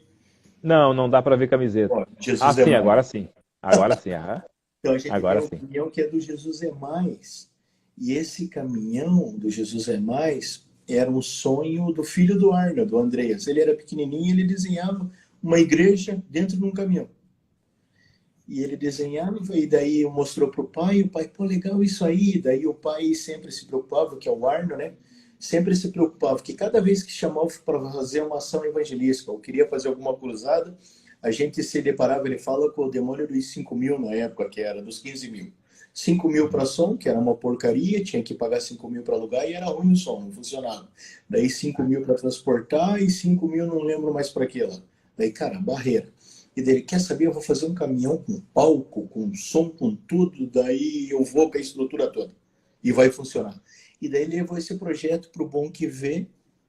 Não, não dá para ver camiseta. Ó, Ah, Jesus é sim, mais. agora sim. Agora sim, aham. Então a gente tem Agora um sim. caminhão que é do Jesus é Mais. E esse caminhão do Jesus é Mais era um sonho do filho do Arno, do Andreas. Ele era pequenininho e ele desenhava uma igreja dentro de um caminhão. E ele desenhava, e daí mostrou para o pai, e o pai, pô, legal isso aí. E daí o pai sempre se preocupava, que é o Arno, né? Sempre se preocupava que cada vez que chamava para fazer uma ação evangelística ou queria fazer alguma cruzada, a gente se deparava, ele fala, com o demônio dos 5 mil na época, que era dos 15 mil. 5 mil para som, que era uma porcaria, tinha que pagar 5 mil para alugar e era ruim o som, não funcionava. Daí 5 mil para transportar e 5 mil não lembro mais para que lá. Daí, cara, barreira. E dele, quer saber, eu vou fazer um caminhão com palco, com som, com tudo, daí eu vou com a estrutura toda. E vai funcionar. E daí ele levou esse projeto para o Bom que vê,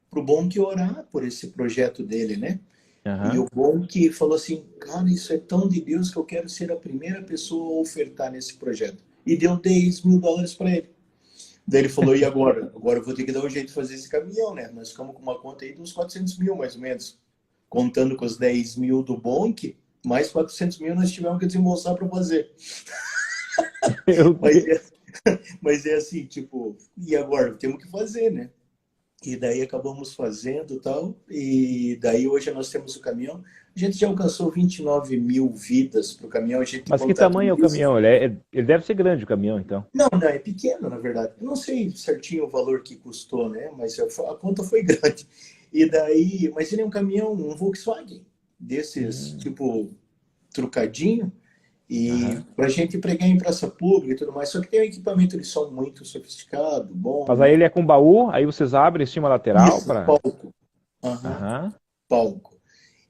para o Bom que orar por esse projeto dele, né? E Aham. o Bom que falou assim, cara, isso é tão de Deus que eu quero ser a primeira pessoa a ofertar nesse projeto. E deu 10 mil dólares para ele. Daí ele falou, e agora? Agora eu vou ter que dar um jeito de fazer esse caminhão, né? Nós ficamos com uma conta aí de uns 400 mil, mais ou menos. Contando com os 10 mil do Bonk, mais 400 mil nós tivemos que desembolsar para fazer. Meu Mas é, Deus. mas é assim, tipo, e agora? Temos que fazer, né? E daí acabamos fazendo e tal. E daí hoje nós temos o caminhão. A gente já alcançou 29 mil vidas para o caminhão. A gente Mas que tamanho é o contabiliza. caminhão? Ele deve ser grande o caminhão, então. Não, não, é pequeno, na verdade. Eu não sei certinho o valor que custou, né? Mas a conta foi grande. E daí, mas ele é um caminhão, um Volkswagen, desses, Hum, tipo, trucadinho, e aham. para a gente pregar em praça pública e tudo mais. Só que tem um equipamento de som muito sofisticado, bom, Mas aí né? ele é com baú, aí vocês abrem em cima lateral Isso, para. palco. Aham, Aham. palco.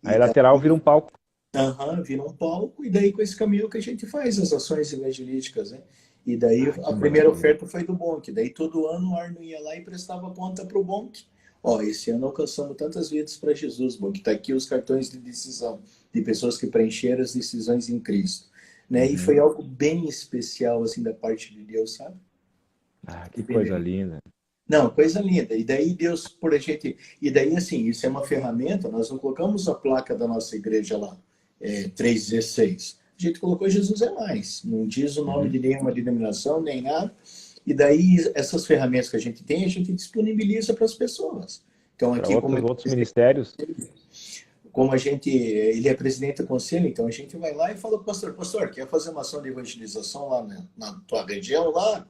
Aí E lateral vira um daí, palco. aham, vira um palco, e daí com esse caminhão que a gente faz as ações evangelísticas, né? E daí Ah, a que primeira maravilha. oferta foi do Bonk. Daí todo ano o Arno ia lá e prestava conta para o Bonk. Ó, esse ano alcançamos tantas vidas para Jesus, Bonk. Tá aqui os cartões de decisão de pessoas que preencheram as decisões em Cristo, né? E foi Uhum. algo bem especial assim da parte de Deus, sabe? Ah, E que bem coisa legal. linda. Não, coisa linda. E daí Deus, por a gente. E daí, assim, isso é uma ferramenta, nós não colocamos a placa da nossa igreja lá, 316. A gente colocou Jesus é mais. Não diz o nome Uhum. de nenhuma denominação, nem nada. E daí, essas ferramentas que a gente disponibiliza para as pessoas. Então, Para aqui, como outros ministérios. como a gente, ele é presidente do conselho, então a gente vai lá e fala, pastor, quer fazer uma ação de evangelização lá na tua região lá,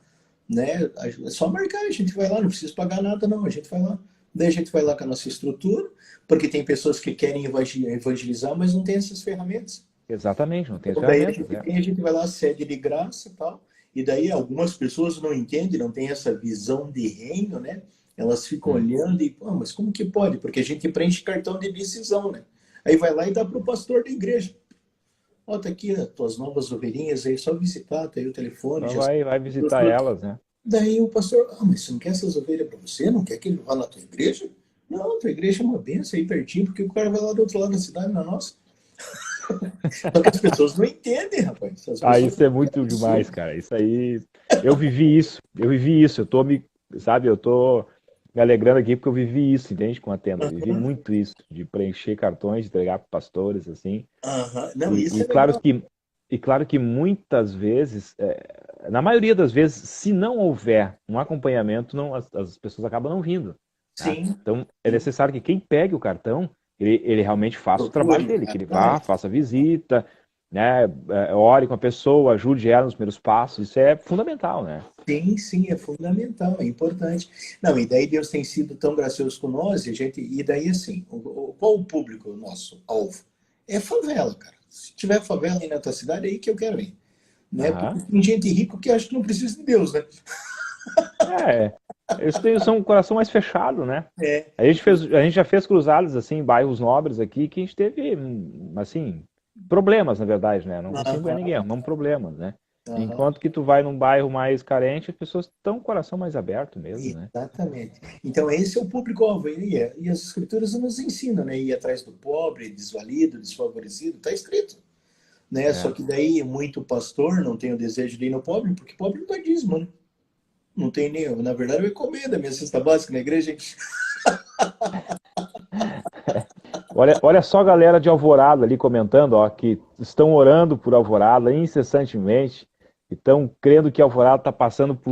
né? É só marcar, a gente vai lá, não precisa pagar nada não, a gente vai lá. Daí a gente vai lá com a nossa estrutura, porque tem pessoas que querem evangelizar, mas não tem essas ferramentas. Exatamente, não tem as Então daí ferramentas, é. a gente vai lá, cede de graça e tal. E daí algumas pessoas não entendem, não têm essa visão de reino, né? Elas ficam Hum. olhando e, pô, mas como que pode? Porque a gente preenche cartão de decisão, né? Aí vai lá e dá para o pastor da igreja. Ó, tá aqui as tuas novas ovelhinhas aí, só visitar, tá aí o telefone, Só já. vai visitar elas, né? Daí o pastor, mas você não quer essas ovelhas para você? Não quer que ele vá na tua igreja? Não, tua igreja é uma benção aí pertinho, porque o cara vai lá do outro lado da cidade, na nossa. Só que as pessoas não entendem, rapaz. As Ah, pessoas isso não é entendem muito demais, absurdo. cara. Isso aí. Eu vivi isso. Eu tô me. Sabe, eu tô me alegrando aqui porque eu vivi isso, entende? Com a tenda. Eu vivi Aham, muito isso, de preencher cartões, de entregar para pastores, assim. aham. Não, E, isso e é claro legal. que. E claro que muitas vezes, na maioria das vezes, se não houver um acompanhamento, não, as pessoas acabam não vindo. Tá? Sim, Então, é sim. necessário que quem pegue o cartão, ele realmente faça o trabalho Procure. dele, que Ah, ele não, vá, faça a visita, né, ore com a pessoa, ajude ela nos primeiros passos. Isso é fundamental, né? sim, sim, é fundamental, é importante. Não, e daí Deus tem sido tão gracioso com nós, e daí assim, qual o público nosso, alvo? É favela, cara. Se tiver favela aí na tua cidade, é aí que eu quero ir. Né? Porque Aham. tem gente rica que acha que não precisa de Deus, né? É, eles são um coração mais fechado, né? É, A gente já fez cruzadas assim em bairros nobres aqui que a gente teve assim problemas, na verdade, né? Não conseguimos ganhar ninguém, aham, arrumamos problemas, né? aham, Enquanto que tu vai num bairro mais carente, as pessoas estão com o coração mais aberto mesmo, né? exatamente. Então, esse é o público-alvo. E as escrituras nos ensinam, né? Ir atrás do pobre, desvalido, desfavorecido, está escrito. Né? Só É. que daí muito pastor não tem o desejo de ir no pobre, porque pobre não dá dízimo, né? Não tem nem. Na verdade, eu encomendo a minha cesta básica na igreja. Olha só a galera de Alvorada ali comentando, ó, que estão orando por Alvorada incessantemente, e estão crendo que Alvorada está passando por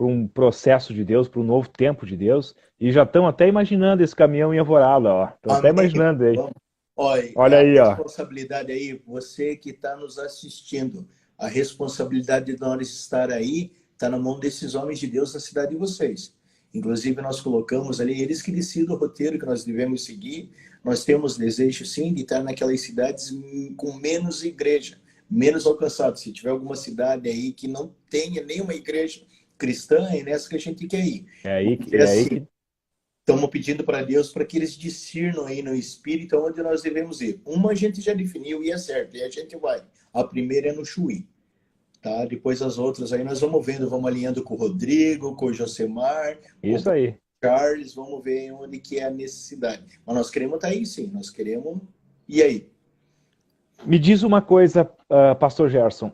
um processo de Deus, por um novo tempo de Deus, e já estão até imaginando esse caminhão em Alvorada, ó. Estão até Amém. imaginando aí. Vamos. Olha, Olha a aí, ó. responsabilidade aí, você que está nos assistindo, a responsabilidade de nós estar aí está na mão desses homens de Deus da cidade de vocês. Inclusive, nós colocamos ali, eles que decidem o roteiro que nós devemos seguir. Nós temos desejo, sim, de estar naquelas cidades com menos igreja, menos alcançado. Se tiver alguma cidade aí que não tenha nenhuma igreja cristã, é nessa que a gente quer ir. É aí que... Estamos pedindo para Deus para que eles discernam aí no Espírito onde nós devemos ir. Uma a gente já definiu e é certo, e a gente vai. A primeira é no Chuí, tá? Depois as outras aí nós vamos vendo, vamos alinhando com o Rodrigo, com o Josemar, Isso com o aí. Charles, vamos ver onde que é a necessidade. Mas nós queremos estar aí sim, nós queremos... E aí? Me diz uma coisa, Pastor Gerson.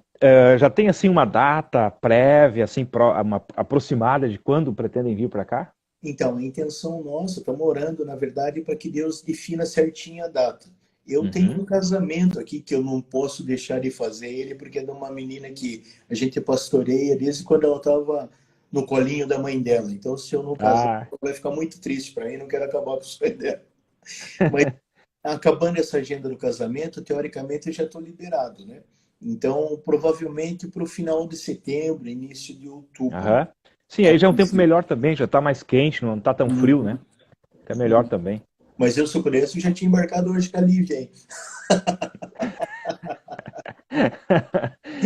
Já tem assim uma data prévia, assim, uma aproximada de quando pretendem vir para cá? Então, a intenção nossa, estamos orando, na verdade, para que Deus defina certinho a data. Eu tenho um casamento aqui que eu não posso deixar de fazer ele, porque é de uma menina que a gente pastoreia desde quando ela estava no colinho da mãe dela. Então, se eu não casar, ela vai ficar muito triste para mim, não quero acabar com o sonho dela. Mas, acabando essa agenda do casamento, teoricamente eu já estou liberado, né? Então, provavelmente para o final de setembro, início de outubro. Sim, aí já é um tempo melhor também, já está mais quente, não está tão frio, né? É melhor também. Mas eu, se eu pudesse, eu já tinha embarcado hoje com a Lívia, hein?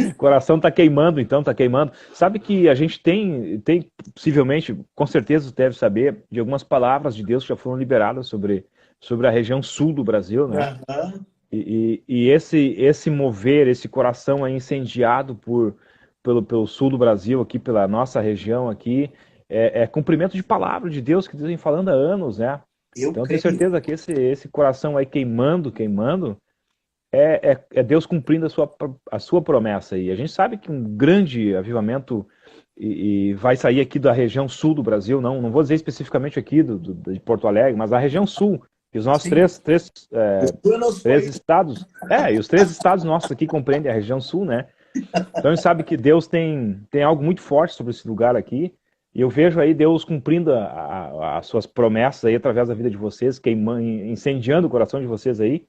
O coração tá queimando, então, tá queimando. Sabe que a gente tem possivelmente, com certeza deve saber, de algumas palavras de Deus que já foram liberadas sobre a região sul do Brasil, né? E esse mover, esse coração é incendiado pelo sul do Brasil, aqui pela nossa região aqui, é cumprimento de palavra de Deus que Deus vem falando há anos, né? Então eu tenho certeza que esse coração aí queimando, é Deus cumprindo a sua promessa aí. A gente sabe que um grande avivamento vai sair aqui da região sul do Brasil, não vou dizer especificamente aqui de Porto Alegre, mas da região sul. E os nossos três estados, e os 3 estados nossos aqui compreendem a região sul, né? Então a gente sabe que Deus tem algo muito forte sobre esse lugar aqui. E eu vejo aí Deus cumprindo as suas promessas aí através da vida de vocês, incendiando o coração de vocês aí,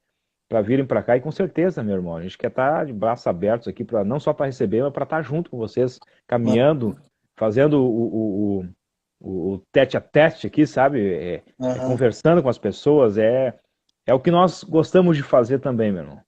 para virem para cá. E com certeza, meu irmão, a gente quer estar de braços abertos aqui, não só para receber, mas para estar junto com vocês, caminhando, fazendo o tete a tete aqui, sabe? Conversando com as pessoas. É o que nós gostamos de fazer também, meu irmão.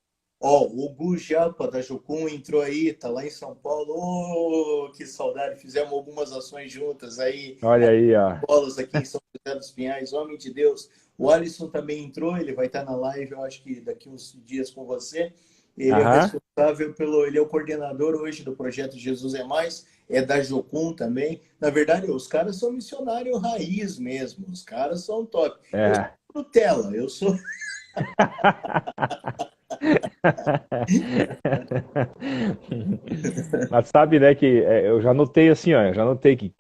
O Gu Japa da Jocum entrou aí, tá lá em São Paulo. Que saudade, fizemos algumas ações juntas aí. Olha aí, ó. Bolas aqui em São José dos Pinhais, homem de Deus. O Alisson também entrou, ele vai estar na live, eu acho que daqui uns dias com você. Ele é o responsável ele é o coordenador hoje do projeto Jesus é Mais, é da Jocum também. Na verdade, os caras são missionário raiz mesmo, os caras são top. Eu sou Nutella, eu sou... Mas sabe, né, que eu já notei assim, ó, que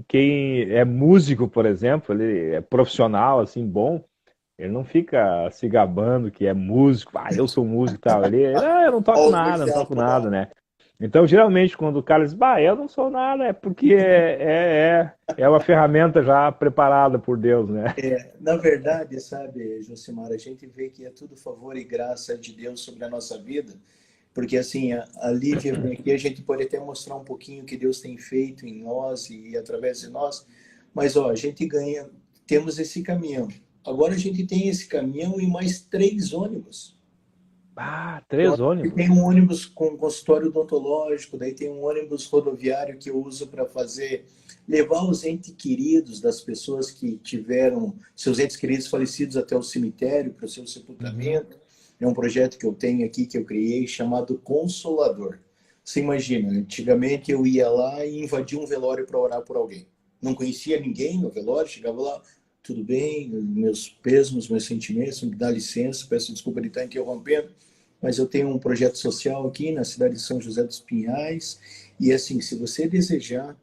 quem é músico, por exemplo, ele é profissional, assim, bom, ele não fica se gabando que é músico, eu sou músico e tal, eu não toco nada, né? Então, geralmente, quando o cara diz, eu não sou nada, é porque é uma ferramenta já preparada por Deus, né? Na verdade, sabe, Josimar, a gente vê que é tudo favor e graça de Deus sobre a nossa vida, porque assim, a Lívia vem aqui, a gente pode até mostrar um pouquinho o que Deus tem feito em nós e através de nós, mas a gente temos esse caminhão. Agora a gente tem esse caminhão e mais 3 ônibus. 3 ônibus? Tem um ônibus com consultório odontológico, daí tem um ônibus rodoviário que eu uso para levar os entes queridos das pessoas que tiveram seus entes queridos falecidos até o cemitério, para o seu sepultamento. É um projeto que eu tenho aqui, que eu criei, chamado Consolador. Você imagina, antigamente eu ia lá e invadia um velório para orar por alguém. Não conhecia ninguém no velório, chegava lá, tudo bem, meus pesos, meus sentimentos, me dá licença, peço desculpa de estar interrompendo, mas eu tenho um projeto social aqui na cidade de São José dos Pinhais, e assim, se você desejar,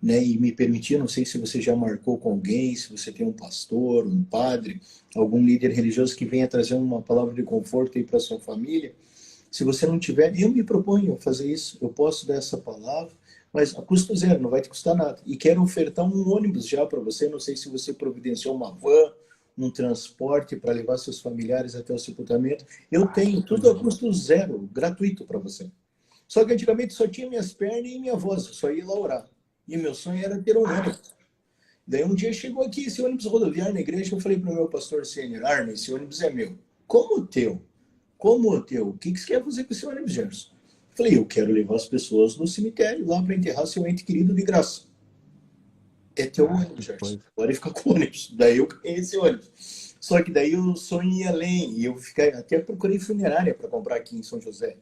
né, e me permitir, não sei se você já marcou com alguém, se você tem um pastor, um padre, algum líder religioso que venha trazer uma palavra de conforto aí para sua família. Se você não tiver, eu me proponho a fazer isso. Eu posso dar essa palavra, mas a custo zero, não vai te custar nada. E quero ofertar um ônibus já para você. Não sei se você providenciou uma van, um transporte para levar seus familiares até o sepultamento. Eu tenho tudo a custo zero, gratuito para você. Só que antigamente só tinha minhas pernas e minha voz, eu só ia lá orar. E meu sonho era ter um ônibus. Daí um dia chegou aqui esse ônibus rodoviário na igreja, eu falei para o meu pastor sênior, Arne, esse ônibus é meu. Como o teu? Como o teu? O que você quer fazer com esse ônibus, Gerson? Eu falei, eu quero levar as pessoas no cemitério lá para enterrar seu ente querido de graça. É teu ônibus, Gerson. Pode ficar com o ônibus. Daí eu ganhei esse ônibus. Só que daí o sonho ia além. E eu fiquei, até procurei funerária para comprar aqui em São José.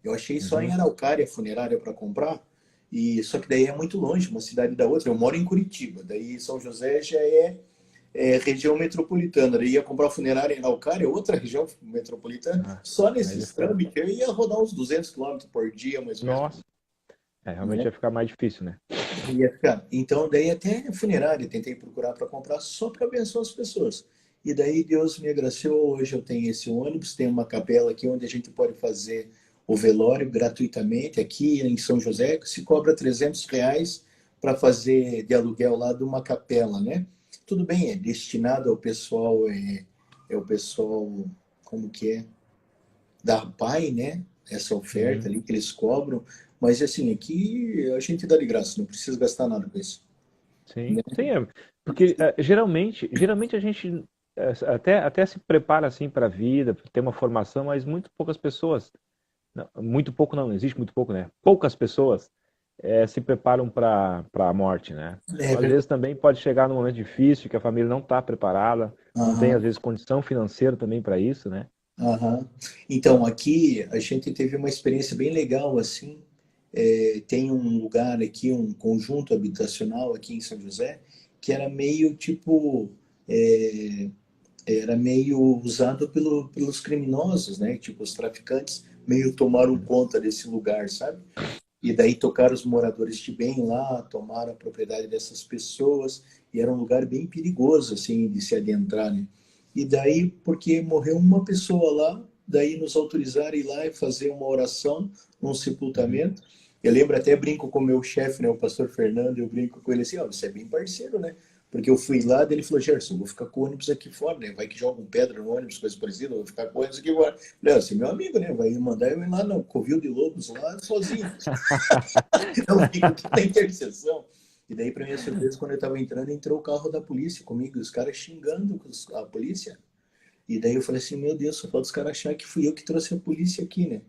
Eu achei só em Araucária funerária para comprar. E só que daí é muito longe, uma cidade da outra. Eu moro em Curitiba. Daí São José já é região metropolitana. Daí ia comprar funerária em Araucária, outra região metropolitana. Só nesses trâmites eu ia rodar uns 200 quilômetros por dia, mais ou menos. Nossa. Realmente ia ficar mais difícil, né? Ia ficar. Então, daí até funerária tentei procurar para comprar só para abençoar as pessoas. E daí Deus me agraciou. Hoje eu tenho esse ônibus, tem uma capela aqui onde a gente pode fazer o velório gratuitamente. Aqui em São José se cobra R$ 300 para fazer de aluguel lá de uma capela, né? Tudo bem, é destinado ao pessoal, é o pessoal, como que é? Da PAI, né? Essa oferta ali que eles cobram. Mas assim, aqui a gente dá de graça, não precisa gastar nada com isso. Sim, sim, porque geralmente a gente até se prepara assim para a vida, ter uma formação, mas muito poucas pessoas, não, muito pouco não, existe muito pouco, né? Poucas pessoas se preparam para a morte, né? Às vezes também pode chegar num momento difícil que a família não está preparada, não tem às vezes condição financeira também para isso, né? Então, aqui a gente teve uma experiência bem legal, assim. Tem um lugar aqui, um conjunto habitacional aqui em São José, que era meio tipo, era meio usado pelos criminosos, né? Tipo, os traficantes meio tomaram conta desse lugar, sabe? E daí tocaram os moradores de bem lá, tomaram a propriedade dessas pessoas, e era um lugar bem perigoso, assim, de se adentrar, né? E daí, porque morreu uma pessoa lá, daí nos autorizaram a ir lá e fazer uma oração num sepultamento. Eu lembro, até brinco com o meu chefe, né, o pastor Fernando, eu brinco com ele assim, ó, você é bem parceiro, né? Porque eu fui lá, daí ele falou, Gerson, vou ficar com o ônibus aqui fora, né? Vai que jogam pedra no ônibus, coisa parecida, vou ficar com o ônibus aqui fora. Falei, você é meu amigo, né? Vai mandar eu ir lá no Covil de Lobos, lá sozinho. Eu fico aqui na interseção. E daí, para minha surpresa, quando eu estava entrando, entrou o carro da polícia comigo, os caras xingando a polícia. E daí eu falei assim, meu Deus, só falta os caras achar que fui eu que trouxe a polícia aqui, né?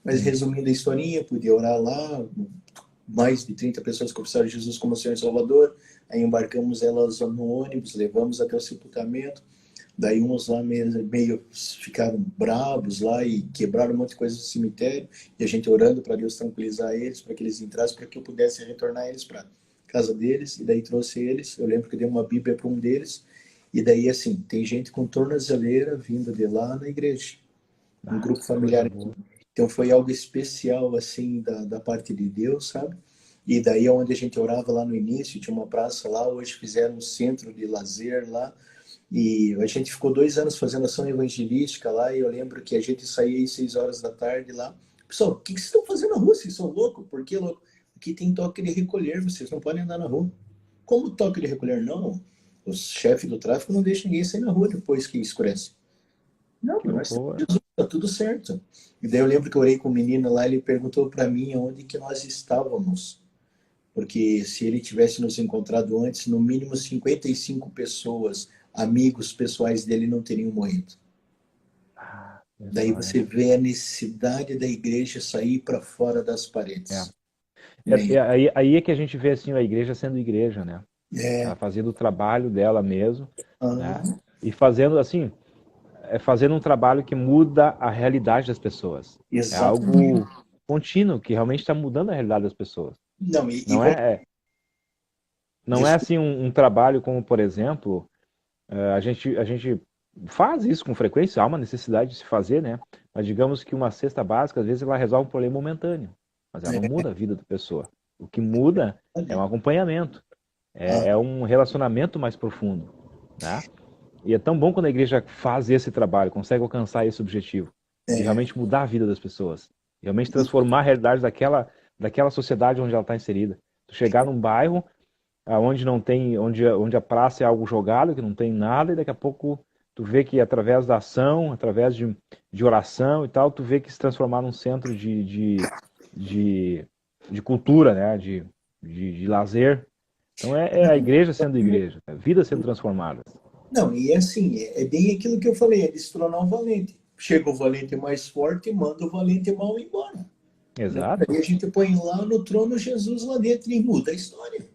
Mas resumindo a historinha, pude orar lá, mais de 30 pessoas confessaram Jesus como Senhor e Salvador, aí embarcamos elas no ônibus, levamos até o sepultamento, daí uns lá meio ficaram bravos lá e quebraram um monte de coisa do cemitério, e a gente orando para Deus tranquilizar eles, para que eles entrassem, para que eu pudesse retornar eles para casa deles, e daí trouxe eles, eu lembro que eu dei uma bíblia para um deles, e daí assim, tem gente com tornozeleira vindo de lá na igreja, um grupo familiar aqui. Então foi algo especial, assim, da parte de Deus, sabe? E daí onde a gente orava lá no início, tinha uma praça lá, hoje fizeram um centro de lazer lá, e a gente ficou 2 anos fazendo ação evangelística lá, e eu lembro que a gente saía às 6 horas da tarde lá. Pessoal, o que vocês estão fazendo na rua? Vocês são loucos? Por que louco? Aqui tem toque de recolher, vocês não podem andar na rua. Como toque de recolher? Não, o chefe do tráfico não deixa ninguém sair na rua depois que escurece. Não, mas tá tudo certo. E daí eu lembro que eu orei com o menino lá, ele perguntou para mim onde que nós estávamos. Porque se ele tivesse nos encontrado antes, no mínimo 55 pessoas, amigos pessoais dele, não teriam morrido. Daí você vê a necessidade da igreja sair para fora das paredes. Aí é que a gente vê assim a igreja sendo igreja, né? Ela fazendo o trabalho dela mesmo, né? E fazendo assim, fazendo um trabalho que muda a realidade das pessoas. Exatamente. É algo contínuo que realmente está mudando a realidade das pessoas. Não é assim um trabalho como, por exemplo, a gente faz isso com frequência, há uma necessidade de se fazer, né? Mas digamos que uma cesta básica, às vezes, ela resolve um problema momentâneo, mas ela não muda a vida da pessoa. O que muda é um acompanhamento, é um relacionamento mais profundo, né? E é tão bom quando a igreja faz esse trabalho, consegue alcançar esse objetivo, de realmente mudar a vida das pessoas, realmente transformar a realidade daquela sociedade onde ela está inserida. Tu chegar num bairro onde não tem, onde a praça é algo jogado, que não tem nada, e daqui a pouco tu vê que através da ação, através de oração e tal, tu vê que se transformar num centro de cultura, né? De lazer. Então é a igreja sendo igreja, a vida sendo transformada. Não, e assim, é bem aquilo que eu falei, é de se tornar um valente. Chega o valente mais forte e manda o valente mal embora. Né? Exato. Aí a gente põe lá no trono Jesus lá dentro e muda a história.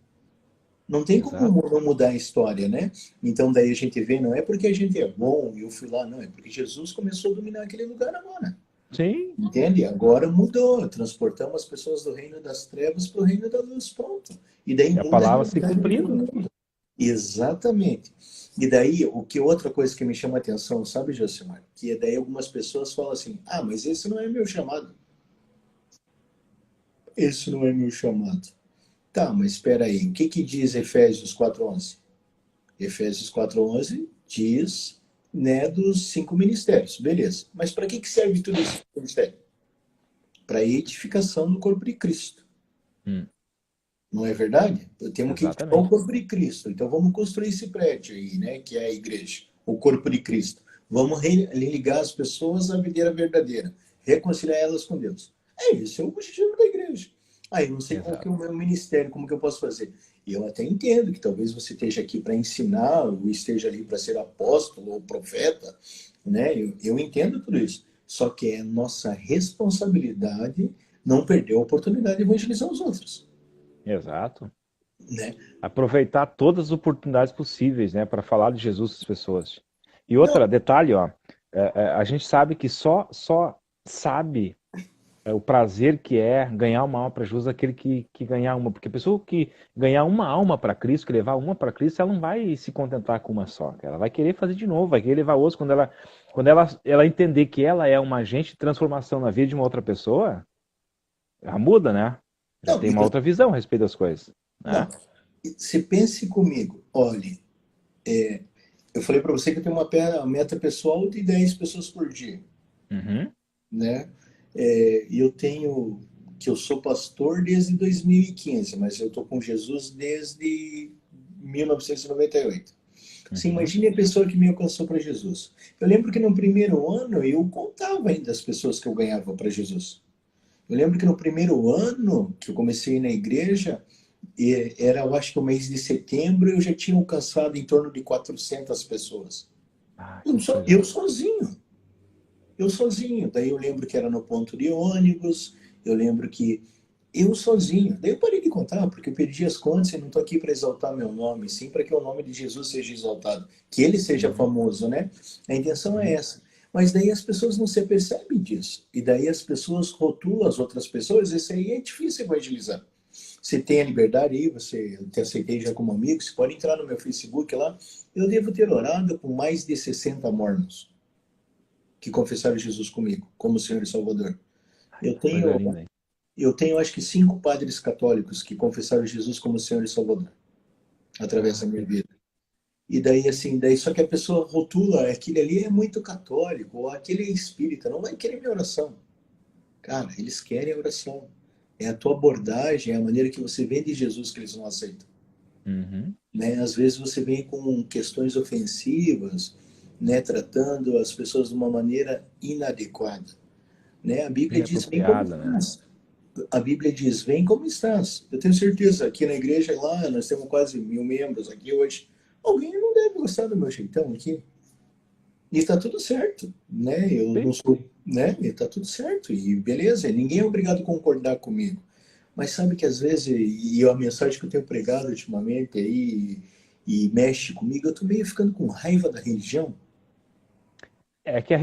Não tem como não mudar a história, né? Então daí a gente vê, não é porque a gente é bom e eu fui lá, não, é porque Jesus começou a dominar aquele lugar agora. Sim. Entende? Agora mudou, transportamos as pessoas do reino das trevas para o reino da luz, pronto. E daí a muda palavra a se realidade de todo cumprindo. mundo. Exatamente. E daí, outra coisa que me chama a atenção, sabe, Josimar? Que é daí algumas pessoas falam assim, mas esse não é meu chamado. Esse não é meu chamado. Tá, mas espera aí, o que diz Efésios 4:11? Efésios 4:11 diz, né, dos 5 ministérios. Beleza. Mas para que serve tudo esse ministério? Para a edificação do corpo de Cristo. Não é verdade? Temos que edificar o corpo de Cristo. Então vamos construir esse prédio aí, né, que é a igreja, o corpo de Cristo. Vamos ligar as pessoas à videira verdadeira, reconciliar elas com Deus. Esse é o objetivo da igreja. Eu não sei qual que é o meu ministério, como que eu posso fazer. E eu até entendo que talvez você esteja aqui para ensinar, ou esteja ali para ser apóstolo ou profeta, né? Eu entendo tudo isso. Só que é nossa responsabilidade não perder a oportunidade de evangelizar os outros. Exato. Né? Aproveitar todas as oportunidades possíveis, né, para falar de Jesus às pessoas. E outra, detalhe, a gente sabe que só sabe o prazer que é ganhar uma alma para Jesus aquele que ganhar uma. Porque a pessoa que ganhar uma alma para Cristo, que levar uma para Cristo, ela não vai se contentar com uma só. Ela vai querer fazer de novo, vai querer levar outros. Quando ela entender que ela é uma agente de transformação na vida de uma outra pessoa, ela muda, né? Já tem uma outra visão a respeito das coisas. Né? Você pense comigo, olhe, eu falei para você que eu tenho uma meta pessoal de 10 pessoas por dia. Né? E eu tenho que eu sou pastor desde 2015, mas eu estou com Jesus desde 1998. Você imagine a pessoa que me alcançou para Jesus. Eu lembro que no primeiro ano eu contava ainda as pessoas que eu ganhava para Jesus. Eu lembro que no primeiro ano que eu comecei na igreja, eu acho que o mês de setembro, eu já tinha alcançado em torno de 400 pessoas. Eu sozinho. Daí eu lembro que era no ponto de ônibus, eu lembro que eu sozinho. Daí eu parei de contar, porque eu perdi as contas e não estou aqui para exaltar meu nome, sim para que o nome de Jesus seja exaltado, que ele seja famoso, né? A intenção é essa. Mas daí as pessoas não se apercebem disso. E daí as pessoas rotulam as outras pessoas, isso aí é difícil evangelizar. Você tem a liberdade aí, eu te aceitei já como amigo, você pode entrar no meu Facebook lá. Eu devo ter orado com mais de 60 mormons que confessaram Jesus comigo, como Senhor e Salvador. Eu tenho acho que 5 padres católicos que confessaram Jesus como Senhor e Salvador, através da minha vida. E daí, assim, só que a pessoa rotula, aquele ali é muito católico, ou aquele é espírita, não vai querer minha oração. Cara, eles querem a oração. É a tua abordagem, é a maneira que você vem de Jesus que eles não aceitam. Né? Às vezes você vem com questões ofensivas, né, tratando as pessoas de uma maneira inadequada. Né? A Bíblia diz, vem como estás. A Bíblia diz, vem como estás. Eu tenho certeza, aqui na igreja, lá, nós temos quase 1000 membros aqui hoje. Alguém não deve gostar do meu jeitão aqui. E está tudo certo, né? Eu não sou, né? E está tudo certo. E beleza, ninguém é obrigado a concordar comigo. Mas sabe que às vezes, e a mensagem que eu tenho pregado ultimamente aí, e mexe comigo, eu tô meio ficando com raiva da religião. É que a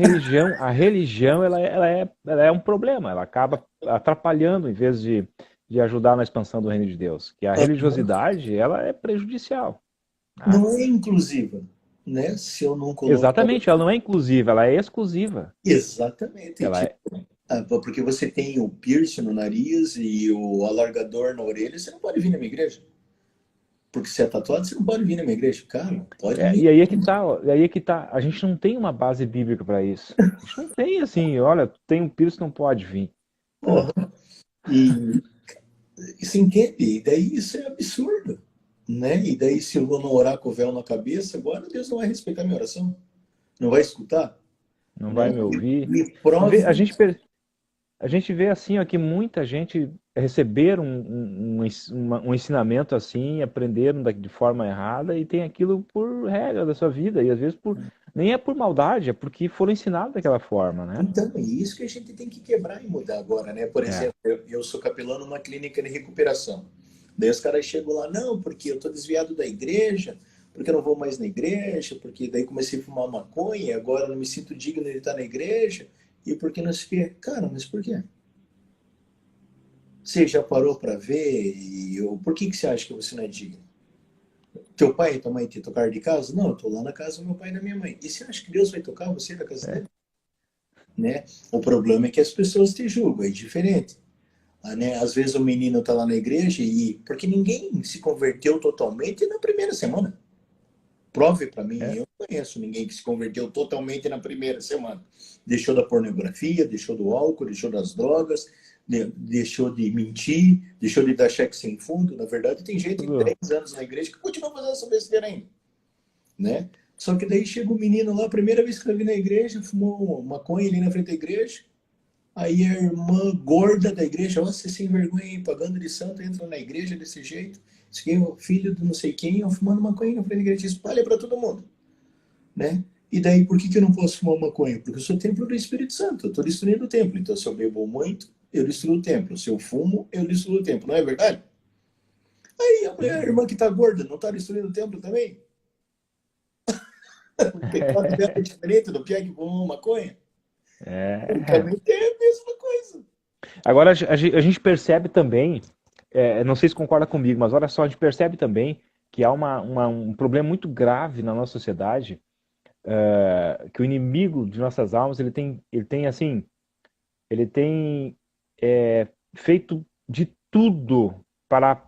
religião ela é um problema, ela acaba atrapalhando em vez de ajudar na expansão do reino de Deus. Que a religiosidade, ela é prejudicial. Não é inclusiva, né? Se eu não coloco... Exatamente, ela não é inclusiva, ela é exclusiva. Exatamente. Ela é... Porque você tem o piercing no nariz e o alargador na orelha, você não pode vir na minha igreja. Porque você é tatuado, você não pode vir na minha igreja. Cara, pode vir. E aí é que tá, ó, e aí é que tá. A gente não tem uma base bíblica para isso. A gente não tem assim, olha, tem um piercing, não pode vir. Porra. E você entende? E daí isso é absurdo. Né? E daí, se eu não orar com o véu na cabeça, agora Deus não vai respeitar minha oração. Não vai escutar. Não vai Né? me ouvir. Me prove. A gente vê assim ó, que muita gente receberam um ensinamento assim, aprenderam de forma errada e tem aquilo por regra da sua vida. E às vezes nem é por maldade, é porque foram ensinados daquela forma, né? Então, é isso que a gente tem que quebrar e mudar agora, né? Por É. exemplo, eu sou capelão numa clínica de recuperação. Daí os caras chegam lá, não, porque eu tô desviado da igreja, porque eu não vou mais na igreja, porque daí comecei a fumar maconha, agora não me sinto digno de estar na igreja, e porque não sei o quê. Cara, mas por quê? Você já parou para ver? Por que você acha que você não é digno? Teu pai e tua mãe te tocaram de casa? Não, eu tô lá na casa do meu pai e da minha mãe. E você acha que Deus vai tocar você da casa dele? Né? O problema é que as pessoas te julgam, é diferente. Né? Às vezes o menino está lá na igreja porque ninguém se converteu totalmente na primeira semana. Prove para mim, É. eu não conheço ninguém que se converteu totalmente na primeira semana. Deixou da pornografia, deixou do álcool, deixou das drogas, deixou de mentir, deixou de dar cheque sem fundo. Na verdade, tem gente de 10 anos na igreja que continua fazendo essa besteira ainda. Né? Só que daí chega o menino lá, a primeira vez que eu vi na igreja, fumou maconha ali na frente da igreja. Aí a irmã gorda da igreja, você sem vergonha, pagando de santo, entra na igreja desse jeito. Isso aqui é o filho do não sei quem, eu fumando maconha na frente da igreja, espalha para todo mundo. Né? E daí, por que eu não posso fumar maconha? Porque eu sou templo do Espírito Santo, eu estou destruindo o templo. Então, se eu bebo muito, eu destruo o templo. Se eu fumo, eu destruo o templo. Não é verdade? Aí a irmã que está gorda, não está destruindo o templo também? O pecado dela é diferente do que fumou maconha? Teoricamente é a mesma coisa. Agora, a gente percebe também, não sei se concorda comigo, mas olha só, a gente percebe também que há um problema muito grave na nossa sociedade, que o inimigo de nossas almas, ele tem feito de tudo para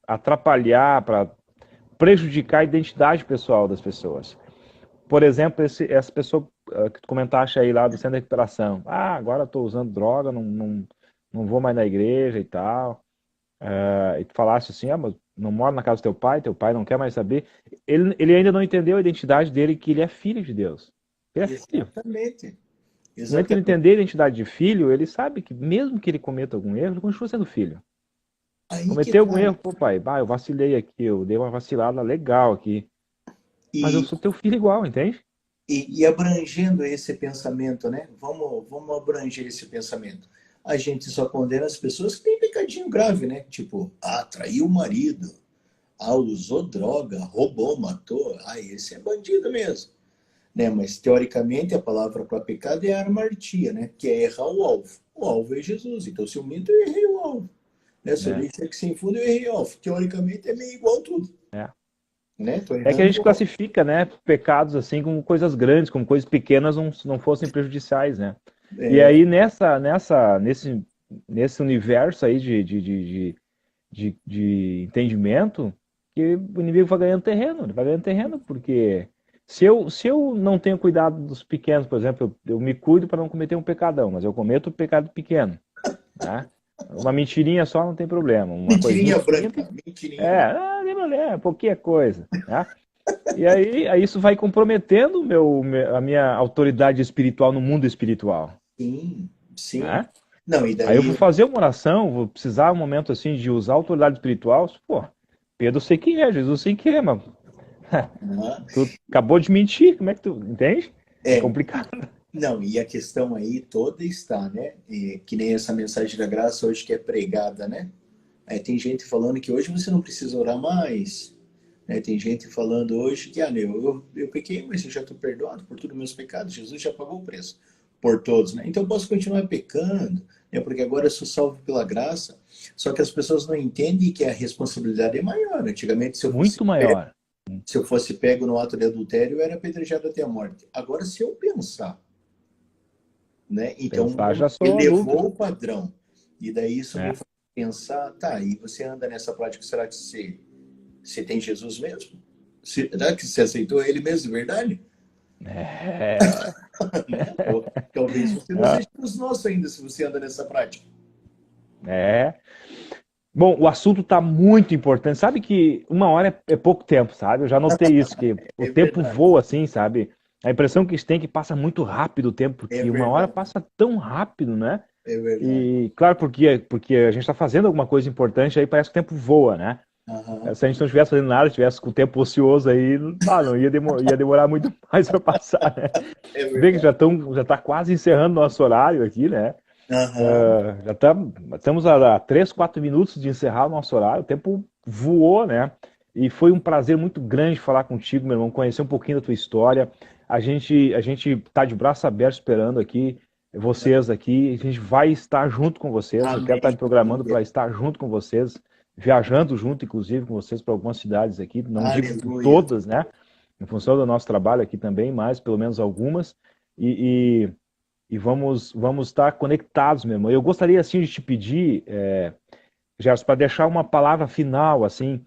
atrapalhar, para prejudicar a identidade pessoal das pessoas. Por exemplo, essa pessoa que tu comentaste aí lá do centro de recuperação. Ah, agora estou usando droga, não vou mais na igreja e tal. E tu falaste assim, mas não mora na casa do teu pai não quer mais saber. Ele ainda não entendeu a identidade dele, que ele é filho de Deus. Ele é filho. Exatamente. No momento que ele entender a identidade de filho, ele sabe que mesmo que ele cometa algum erro, ele continua sendo filho. Aí Cometeu algum erro, pô pai, eu vacilei aqui, eu dei uma vacilada legal aqui. Mas eu sou teu filho igual, entende? E abrangendo esse pensamento, né? Vamos abranger esse pensamento. A gente só condena as pessoas que têm pecadinho grave, né? Tipo, traiu o marido, usou droga, roubou, matou. Esse é bandido mesmo. Né? Mas, teoricamente, a palavra para pecado é armartia, né? Que é errar o alvo. O alvo é Jesus. Então, se eu minto, eu errei o alvo. Né? Se eu deixo que sem fundo, eu errei o alvo. Teoricamente, é meio igual tudo. Né? É que a gente classifica, né, pecados assim como coisas grandes, como coisas pequenas não fossem prejudiciais, né? E aí nesse universo aí de entendimento, que o inimigo vai ganhando terreno, ele vai ganhando terreno, porque se eu não tenho cuidado dos pequenos, por exemplo, eu me cuido para não cometer um pecadão, mas eu cometo um pecado pequeno, né? Uma mentirinha só não tem problema. Uma mentirinha coisinha branca. Mentirinha. não tem problema, pouquinha coisa. Né? E aí isso vai comprometendo a minha autoridade espiritual no mundo espiritual. Sim, sim. Né? Não, e daí... Aí eu vou fazer uma oração, vou precisar um momento assim de usar a autoridade espiritual. Pô, Pedro sei quem é, Jesus sei quem é, mano. Tu acabou de mentir, como é que tu... Entende? É complicado. Não, e a questão aí toda está, né? Que nem essa mensagem da graça hoje que é pregada, né? Tem gente falando que hoje você não precisa orar mais. Né? Tem gente falando hoje que, eu pequei, mas eu já estou perdoado por todos os meus pecados. Jesus já pagou o preço por todos, né? Então eu posso continuar pecando, né? Porque agora eu sou salvo pela graça. Só que as pessoas não entendem que a responsabilidade é maior. Antigamente, muito maior. Se eu fosse pego no ato de adultério, eu era apedrejado até a morte. Agora, se eu pensar né? Então, Pensar já sou elevou adulto. o padrão. E daí isso me É. faz pensar, tá, e você anda nessa prática, será que você tem Jesus mesmo? Será que você aceitou ele mesmo, de verdade? É. Né? Ou, talvez você não seja dos nossos ainda, se você anda nessa prática. É. Bom, o assunto está muito importante. Sabe que uma hora é pouco tempo, sabe? Eu já notei isso, que o É tempo verdade, voa assim, sabe? A impressão que a gente tem é que passa muito rápido o tempo, é porque uma hora verdade, passa tão rápido, né? é verdade. E claro, porque a gente está fazendo alguma coisa importante, aí parece que o tempo voa, né? Aham, Se a gente não estivesse fazendo nada, estivesse com o tempo ocioso aí, não ia demorar muito mais para passar, né? é Vê que verdade. já tá quase encerrando nosso horário aqui, né? Aham, Estamos a 3, 4 minutos de encerrar o nosso horário, o tempo voou, né? E foi um prazer muito grande falar contigo, meu irmão, conhecer um pouquinho da tua história. A gente tá de braço aberto esperando aqui, vocês aqui, a gente vai estar junto com vocês. Eu quero estar me amém. programando para estar junto com vocês, viajando junto, inclusive, com vocês para algumas cidades aqui. Não digo em Aleluia. todas, né? Em função do nosso trabalho aqui também, mas pelo menos algumas. E, e vamos estar conectados, meu irmão. Eu gostaria, assim, de te pedir, Gerson, para deixar uma palavra final, assim,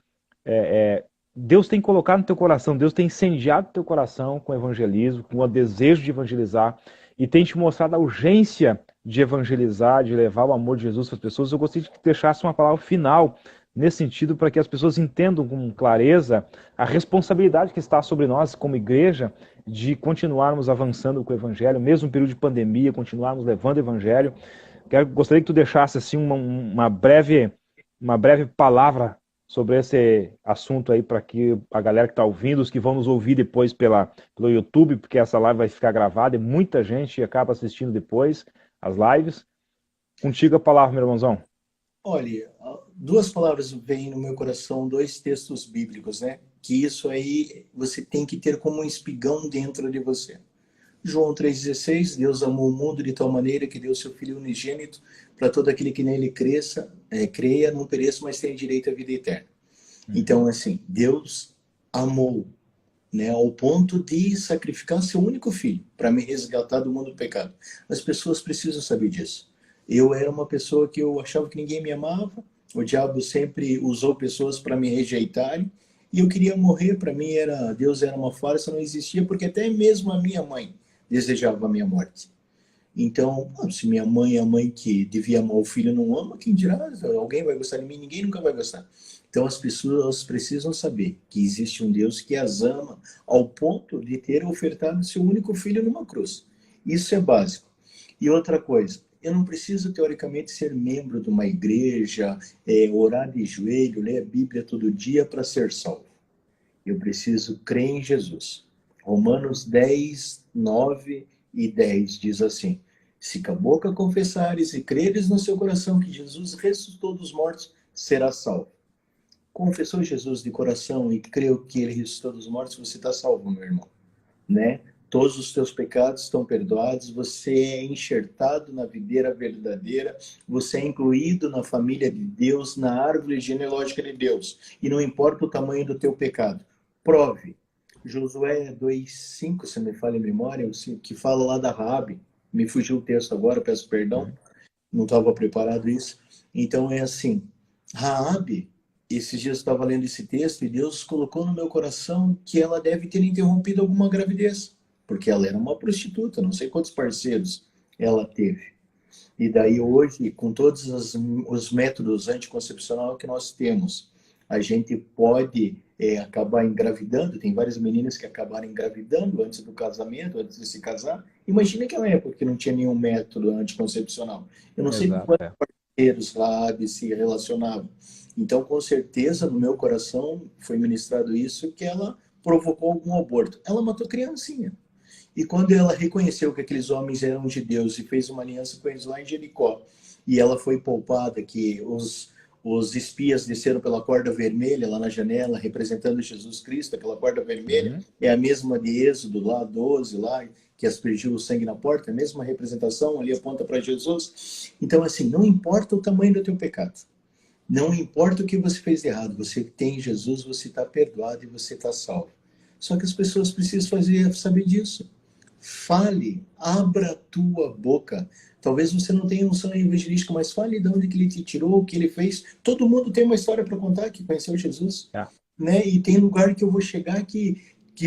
Deus tem colocado no teu coração, Deus tem incendiado teu coração com o evangelismo, com o desejo de evangelizar, e tem te mostrado a urgência de evangelizar, de levar o amor de Jesus para as pessoas. Eu gostaria que tu deixasse uma palavra final nesse sentido, para que as pessoas entendam com clareza a responsabilidade que está sobre nós como igreja de continuarmos avançando com o evangelho, mesmo no período de pandemia, continuarmos levando o evangelho. Gostaria que tu deixasse assim uma breve palavra sobre esse assunto aí para que a galera que está ouvindo, os que vão nos ouvir depois pelo YouTube, porque essa live vai ficar gravada e muita gente acaba assistindo depois as lives. Contigo a palavra, meu irmãozão. Olha, duas palavras vêm no meu coração, dois textos bíblicos, né? Que isso aí você tem que ter como um espigão dentro de você. João 3,16, Deus amou o mundo de tal maneira que deu seu Filho unigênito para todo aquele que nele creia, não pereça, mas tenha direito à vida eterna. Então, Uhum. assim, Deus amou, né, ao ponto de sacrificar seu único filho para me resgatar do mundo do pecado. As pessoas precisam saber disso. Eu era uma pessoa que eu achava que ninguém me amava, o diabo sempre usou pessoas para me rejeitarem, e eu queria morrer. Para mim Deus era uma farsa, não existia, porque até mesmo a minha mãe desejava a minha morte. Então, se minha mãe é a mãe que devia amar o filho não ama, quem dirá? Alguém vai gostar de mim? Ninguém nunca vai gostar. Então, as pessoas precisam saber que existe um Deus que as ama ao ponto de ter ofertado seu único filho numa cruz. Isso é básico. E outra coisa, eu não preciso, teoricamente, ser membro de uma igreja, orar de joelho, ler a Bíblia todo dia para ser salvo. Eu preciso crer em Jesus. Romanos 10, 9 e 10 diz assim: se com a boca confessares e creres no seu coração que Jesus ressuscitou dos mortos, será salvo. Confessou Jesus de coração e creu que ele ressuscitou dos mortos, você está salvo, meu irmão, né? Todos os teus pecados estão perdoados, você é enxertado na videira verdadeira, você é incluído na família de Deus, na árvore genealógica de Deus. E não importa o tamanho do teu pecado, prove. Josué 2,5, se me falha a memória, que fala lá da Raabe. Me fugiu o texto agora, peço perdão, Uhum. não estava preparado isso. Então é assim, Raabe, esses dias eu estava lendo esse texto e Deus colocou no meu coração que ela deve ter interrompido alguma gravidez, porque ela era uma prostituta, não sei quantos parceiros ela teve. E daí hoje, com todos os métodos anticoncepcionais que nós temos, a gente pode acabar engravidando. Tem várias meninas que acabaram engravidando antes do casamento, antes de se casar. Imagina aquela época que não tinha nenhum método anticoncepcional. Eu não sei com Exato, quantos parceiros lá se relacionavam. Então, com certeza, no meu coração foi ministrado isso, que ela provocou algum aborto. Ela matou criancinha. E quando ela reconheceu que aqueles homens eram de Deus e fez uma aliança com eles lá em Jericó, e ela foi poupada, que os espias desceram pela corda vermelha lá na janela, representando Jesus Cristo, aquela corda vermelha Uhum. é a mesma de Êxodo, lá 12, lá, que aspergiu o sangue na porta, a mesma representação, ali aponta para Jesus. Então, assim, não importa o tamanho do teu pecado, não importa o que você fez de errado, você tem Jesus, você está perdoado e você está salvo. Só que as pessoas precisam saber disso. Fale, abra a tua boca. Talvez você não tenha unção evangelística, mas fale de onde que ele te tirou, o que ele fez. Todo mundo tem uma história para contar que conheceu Jesus. Né? E tem lugar que eu vou chegar que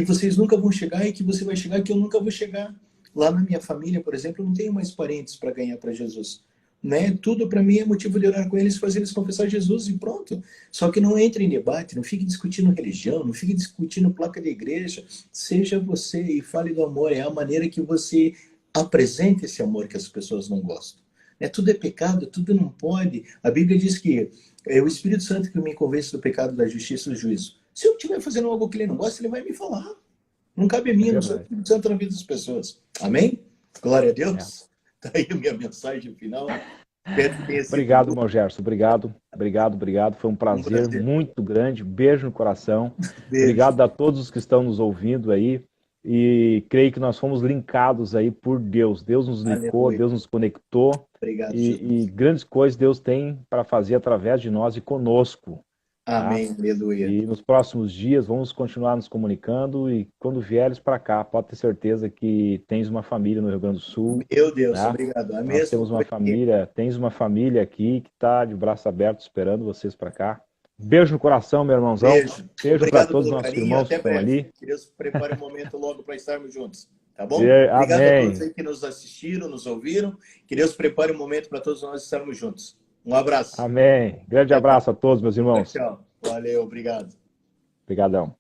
vocês nunca vão chegar e que você vai chegar que eu nunca vou chegar. Lá na minha família, por exemplo, eu não tenho mais parentes para ganhar para Jesus. Né? Tudo para mim é motivo de orar com eles, fazer eles confessar Jesus e pronto. Só que não entre em debate, não fique discutindo religião, não fique discutindo placa de igreja. Seja você e fale do amor. É a maneira que você apresenta esse amor que as pessoas não gostam. Tudo é pecado, tudo não pode. A Bíblia diz que é o Espírito Santo que me convence do pecado, da justiça e do juízo. Se eu estiver fazendo algo que ele não gosta, ele vai me falar. Não cabe a mim, eu não sou o Espírito Santo na vida das pessoas. Amém? Glória a Deus. Tá aí a minha mensagem final. Obrigado, irmão Gerson. Obrigado. Foi um prazer muito grande. Beijo no coração. Beijo. Obrigado a todos os que estão nos ouvindo aí. E creio que nós fomos linkados aí por Deus. Deus nos linkou, Deus nos conectou. Obrigado, e grandes coisas Deus tem para fazer através de nós e conosco. Amém, aleluia. E nos próximos dias vamos continuar nos comunicando e quando vieres para cá, pode ter certeza que tens uma família no Rio Grande do Sul. Meu Deus, obrigado. Nós temos uma família, tens uma família aqui que está de braço aberto esperando vocês para cá. Beijo no coração, meu irmãozão. Beijo para todos os nossos irmãos que estão ali. Que Deus prepare um momento logo para estarmos juntos. Tá bom? Obrigado a todos aí que nos assistiram, nos ouviram. Que Deus prepare um momento para todos nós estarmos juntos. Um abraço. Amém. Grande abraço a todos, meus irmãos. Tchau. Valeu, obrigado. Obrigadão.